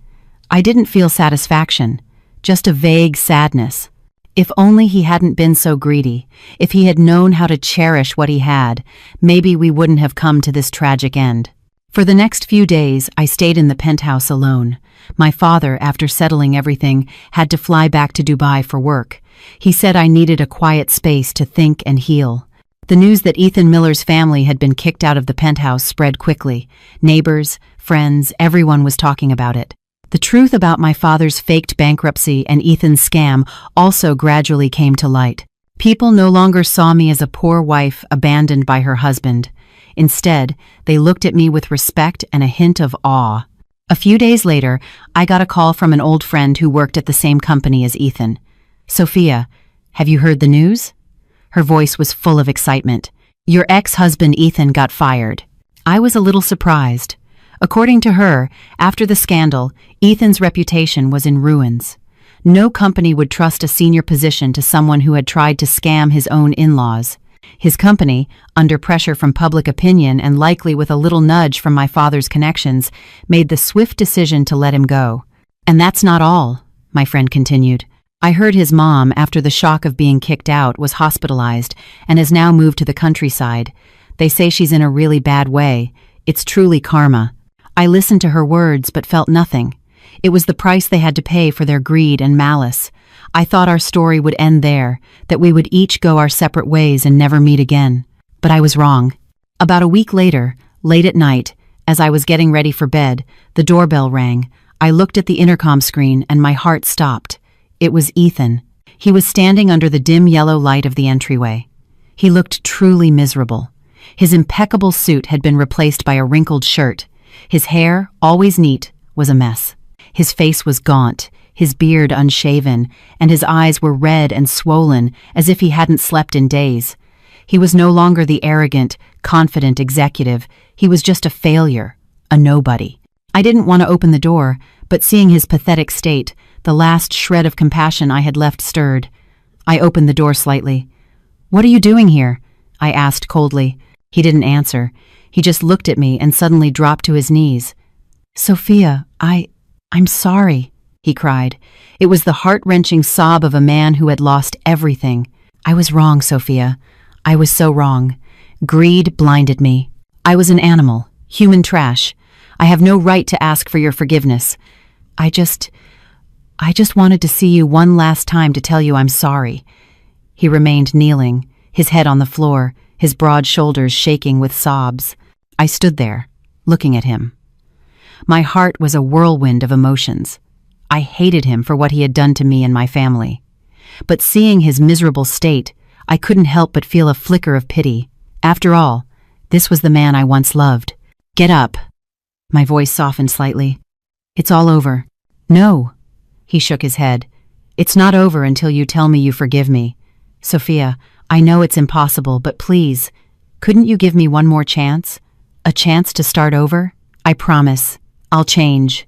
I didn't feel satisfaction, just a vague sadness. If only he hadn't been so greedy, if he had known how to cherish what he had, maybe we wouldn't have come to this tragic end. For the next few days, I stayed in the penthouse alone. My father, after settling everything, had to fly back to Dubai for work. He said I needed a quiet space to think and heal. The news that Ethan Miller's family had been kicked out of the penthouse spread quickly. Neighbors, friends, everyone was talking about it. The truth about my father's faked bankruptcy and Ethan's scam also gradually came to light. People no longer saw me as a poor wife abandoned by her husband. Instead, they looked at me with respect and a hint of awe. A few days later, I got a call from an old friend who worked at the same company as Ethan. Sophia, have you heard the news? Her voice was full of excitement. Your ex-husband Ethan got fired. I was a little surprised. According to her, after the scandal, Ethan's reputation was in ruins. No company would trust a senior position to someone who had tried to scam his own in-laws. His company, under pressure from public opinion and likely with a little nudge from my father's connections, made the swift decision to let him go. And that's not all, my friend continued. I heard his mom, after the shock of being kicked out, was hospitalized and has now moved to the countryside. They say she's in a really bad way. It's truly karma. I listened to her words but felt nothing. It was the price they had to pay for their greed and malice. I thought our story would end there, that we would each go our separate ways and never meet again. But I was wrong. About a week later, late at night, as I was getting ready for bed, the doorbell rang. I looked at the intercom screen and my heart stopped. It was Ethan. He was standing under the dim yellow light of the entryway. He looked truly miserable. His impeccable suit had been replaced by a wrinkled shirt. His hair, always neat, was a mess. His face was gaunt, his beard unshaven, and his eyes were red and swollen as if he hadn't slept in days. He was no longer the arrogant, confident executive. He was just a failure, a nobody. I didn't want to open the door, but seeing his pathetic state, the last shred of compassion I had left stirred. I opened the door slightly. "What are you doing here?" I asked coldly. He didn't answer. He just looked at me and suddenly dropped to his knees. "Sophia, I'm sorry," he cried. It was the heart-wrenching sob of a man who had lost everything. "I was wrong, Sophia. I was so wrong. Greed blinded me. I was an animal, human trash. I have no right to ask for your forgiveness. I just wanted to see you one last time to tell you I'm sorry." He remained kneeling, his head on the floor, his broad shoulders shaking with sobs. I stood there, looking at him. My heart was a whirlwind of emotions. I hated him for what he had done to me and my family. But seeing his miserable state, I couldn't help but feel a flicker of pity. After all, this was the man I once loved. "Get up." My voice softened slightly. "It's all over." "No." He shook his head. "It's not over until you tell me you forgive me. Sophia, I know it's impossible, but please, couldn't you give me one more chance? A chance to start over? I promise. I'll change.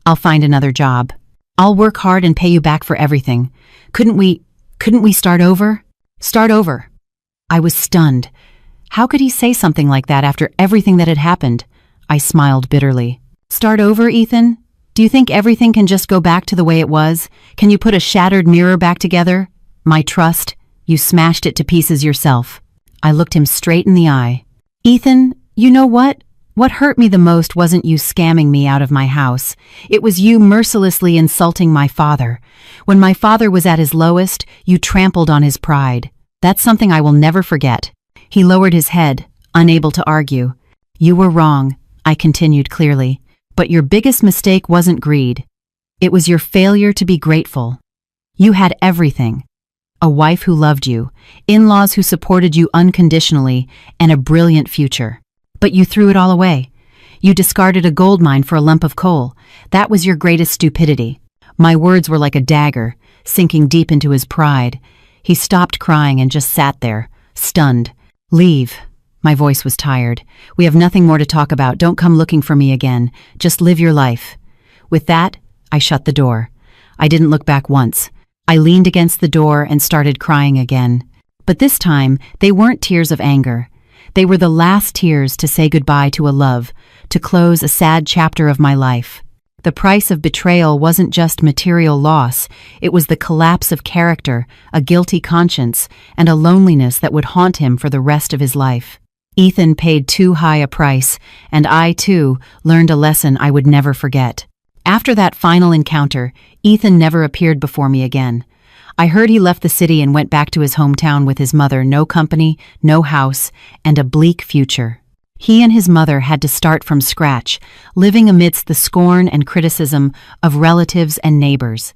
I'll find another job. I'll work hard and pay you back for everything. Couldn't we start over? Start over." I was stunned. How could he say something like that after everything that had happened? I smiled bitterly. "Start over, Ethan? Do you think everything can just go back to the way it was? Can you put a shattered mirror back together? My trust, you smashed it to pieces yourself." I looked him straight in the eye. "Ethan, you know what? What hurt me the most wasn't you scamming me out of my house. It was you mercilessly insulting my father. When my father was at his lowest, you trampled on his pride. That's something I will never forget." He lowered his head, unable to argue. "You were wrong," I continued clearly, "but your biggest mistake wasn't greed. It was your failure to be grateful. You had everything. A wife who loved you, in-laws who supported you unconditionally, and a brilliant future. But you threw it all away. You discarded a gold mine for a lump of coal. That was your greatest stupidity." My words were like a dagger, sinking deep into his pride. He stopped crying and just sat there, stunned. "Leave." My voice was tired. "We have nothing more to talk about. Don't come looking for me again. Just live your life." With that, I shut the door. I didn't look back once. I leaned against the door and started crying again. But this time, they weren't tears of anger. They were the last tears to say goodbye to a love, to close a sad chapter of my life. The price of betrayal wasn't just material loss, it was the collapse of character, a guilty conscience, and a loneliness that would haunt him for the rest of his life. Ethan paid too high a price, and I, too, learned a lesson I would never forget. After that final encounter, Ethan never appeared before me again. I heard he left the city and went back to his hometown with his mother, no company, no house, and a bleak future. He and his mother had to start from scratch, living amidst the scorn and criticism of relatives and neighbors.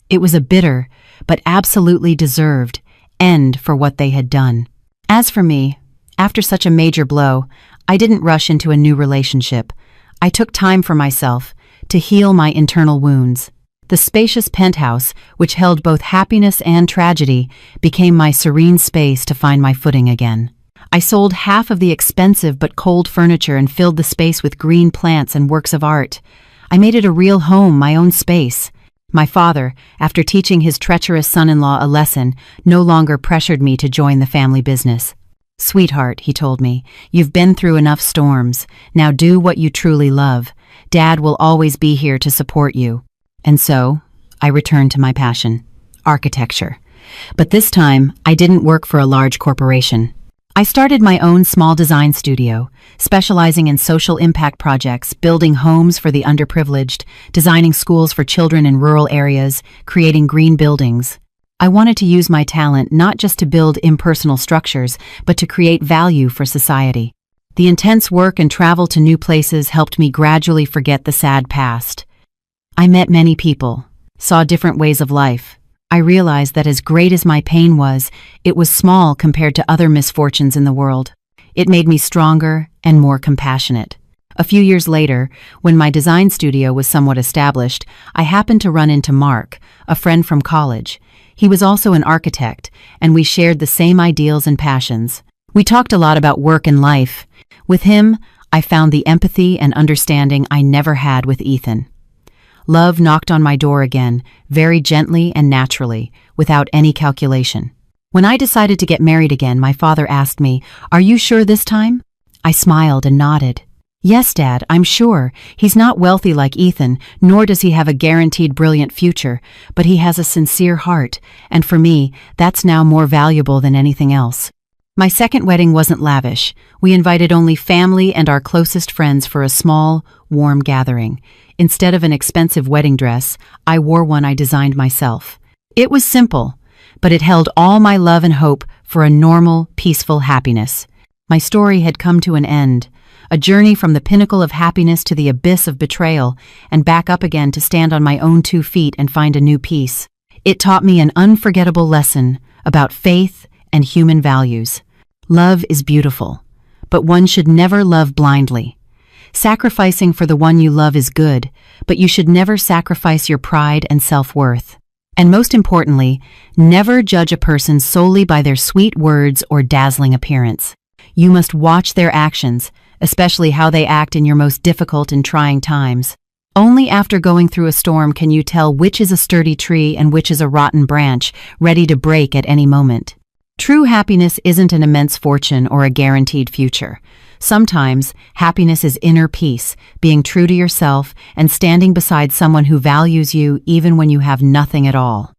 It was a bitter, but absolutely deserved, end for what they had done. As for me, after such a major blow, I didn't rush into a new relationship. I took time for myself to heal my internal wounds. The spacious penthouse, which held both happiness and tragedy, became my serene space to find my footing again. I sold half of the expensive but cold furniture and filled the space with green plants and works of art. I made it a real home, my own space. My father, after teaching his treacherous son-in-law a lesson, no longer pressured me to join the family business. "Sweetheart," he told me, "you've been through enough storms. Now do what you truly love. Dad will always be here to support you." And so, I returned to my passion, architecture. But this time, I didn't work for a large corporation. I started my own small design studio, specializing in social impact projects, building homes for the underprivileged, designing schools for children in rural areas, creating green buildings. I wanted to use my talent not just to build impersonal structures, but to create value for society. The intense work and travel to new places helped me gradually forget the sad past. I met many people, saw different ways of life. I realized that as great as my pain was, it was small compared to other misfortunes in the world. It made me stronger and more compassionate. A few years later, when my design studio was somewhat established, I happened to run into Mark, a friend from college. He was also an architect, and we shared the same ideals and passions. We talked a lot about work and life. With him, I found the empathy and understanding I never had with Ethan. Love knocked on my door again, very gently and naturally, without any calculation. When I decided to get married again, my father asked me, "Are you sure this time?" I smiled and nodded. "Yes, Dad, I'm sure. He's not wealthy like Ethan, nor does he have a guaranteed brilliant future, but he has a sincere heart, and for me, that's now more valuable than anything else." My second wedding wasn't lavish. We invited only family and our closest friends for a small, warm gathering. Instead of an expensive wedding dress, I wore one I designed myself. It was simple, but it held all my love and hope for a normal, peaceful happiness. My story had come to an end, a journey from the pinnacle of happiness to the abyss of betrayal, and back up again to stand on my own 2 feet and find a new peace. It taught me an unforgettable lesson about faith and human values. Love is beautiful, but one should never love blindly. Sacrificing for the one you love is good, but you should never sacrifice your pride and self-worth. And most importantly, never judge a person solely by their sweet words or dazzling appearance. You must watch their actions, especially how they act in your most difficult and trying times. Only after going through a storm can you tell which is a sturdy tree and which is a rotten branch, ready to break at any moment. True happiness isn't an immense fortune or a guaranteed future. Sometimes, happiness is inner peace, being true to yourself and standing beside someone who values you even when you have nothing at all.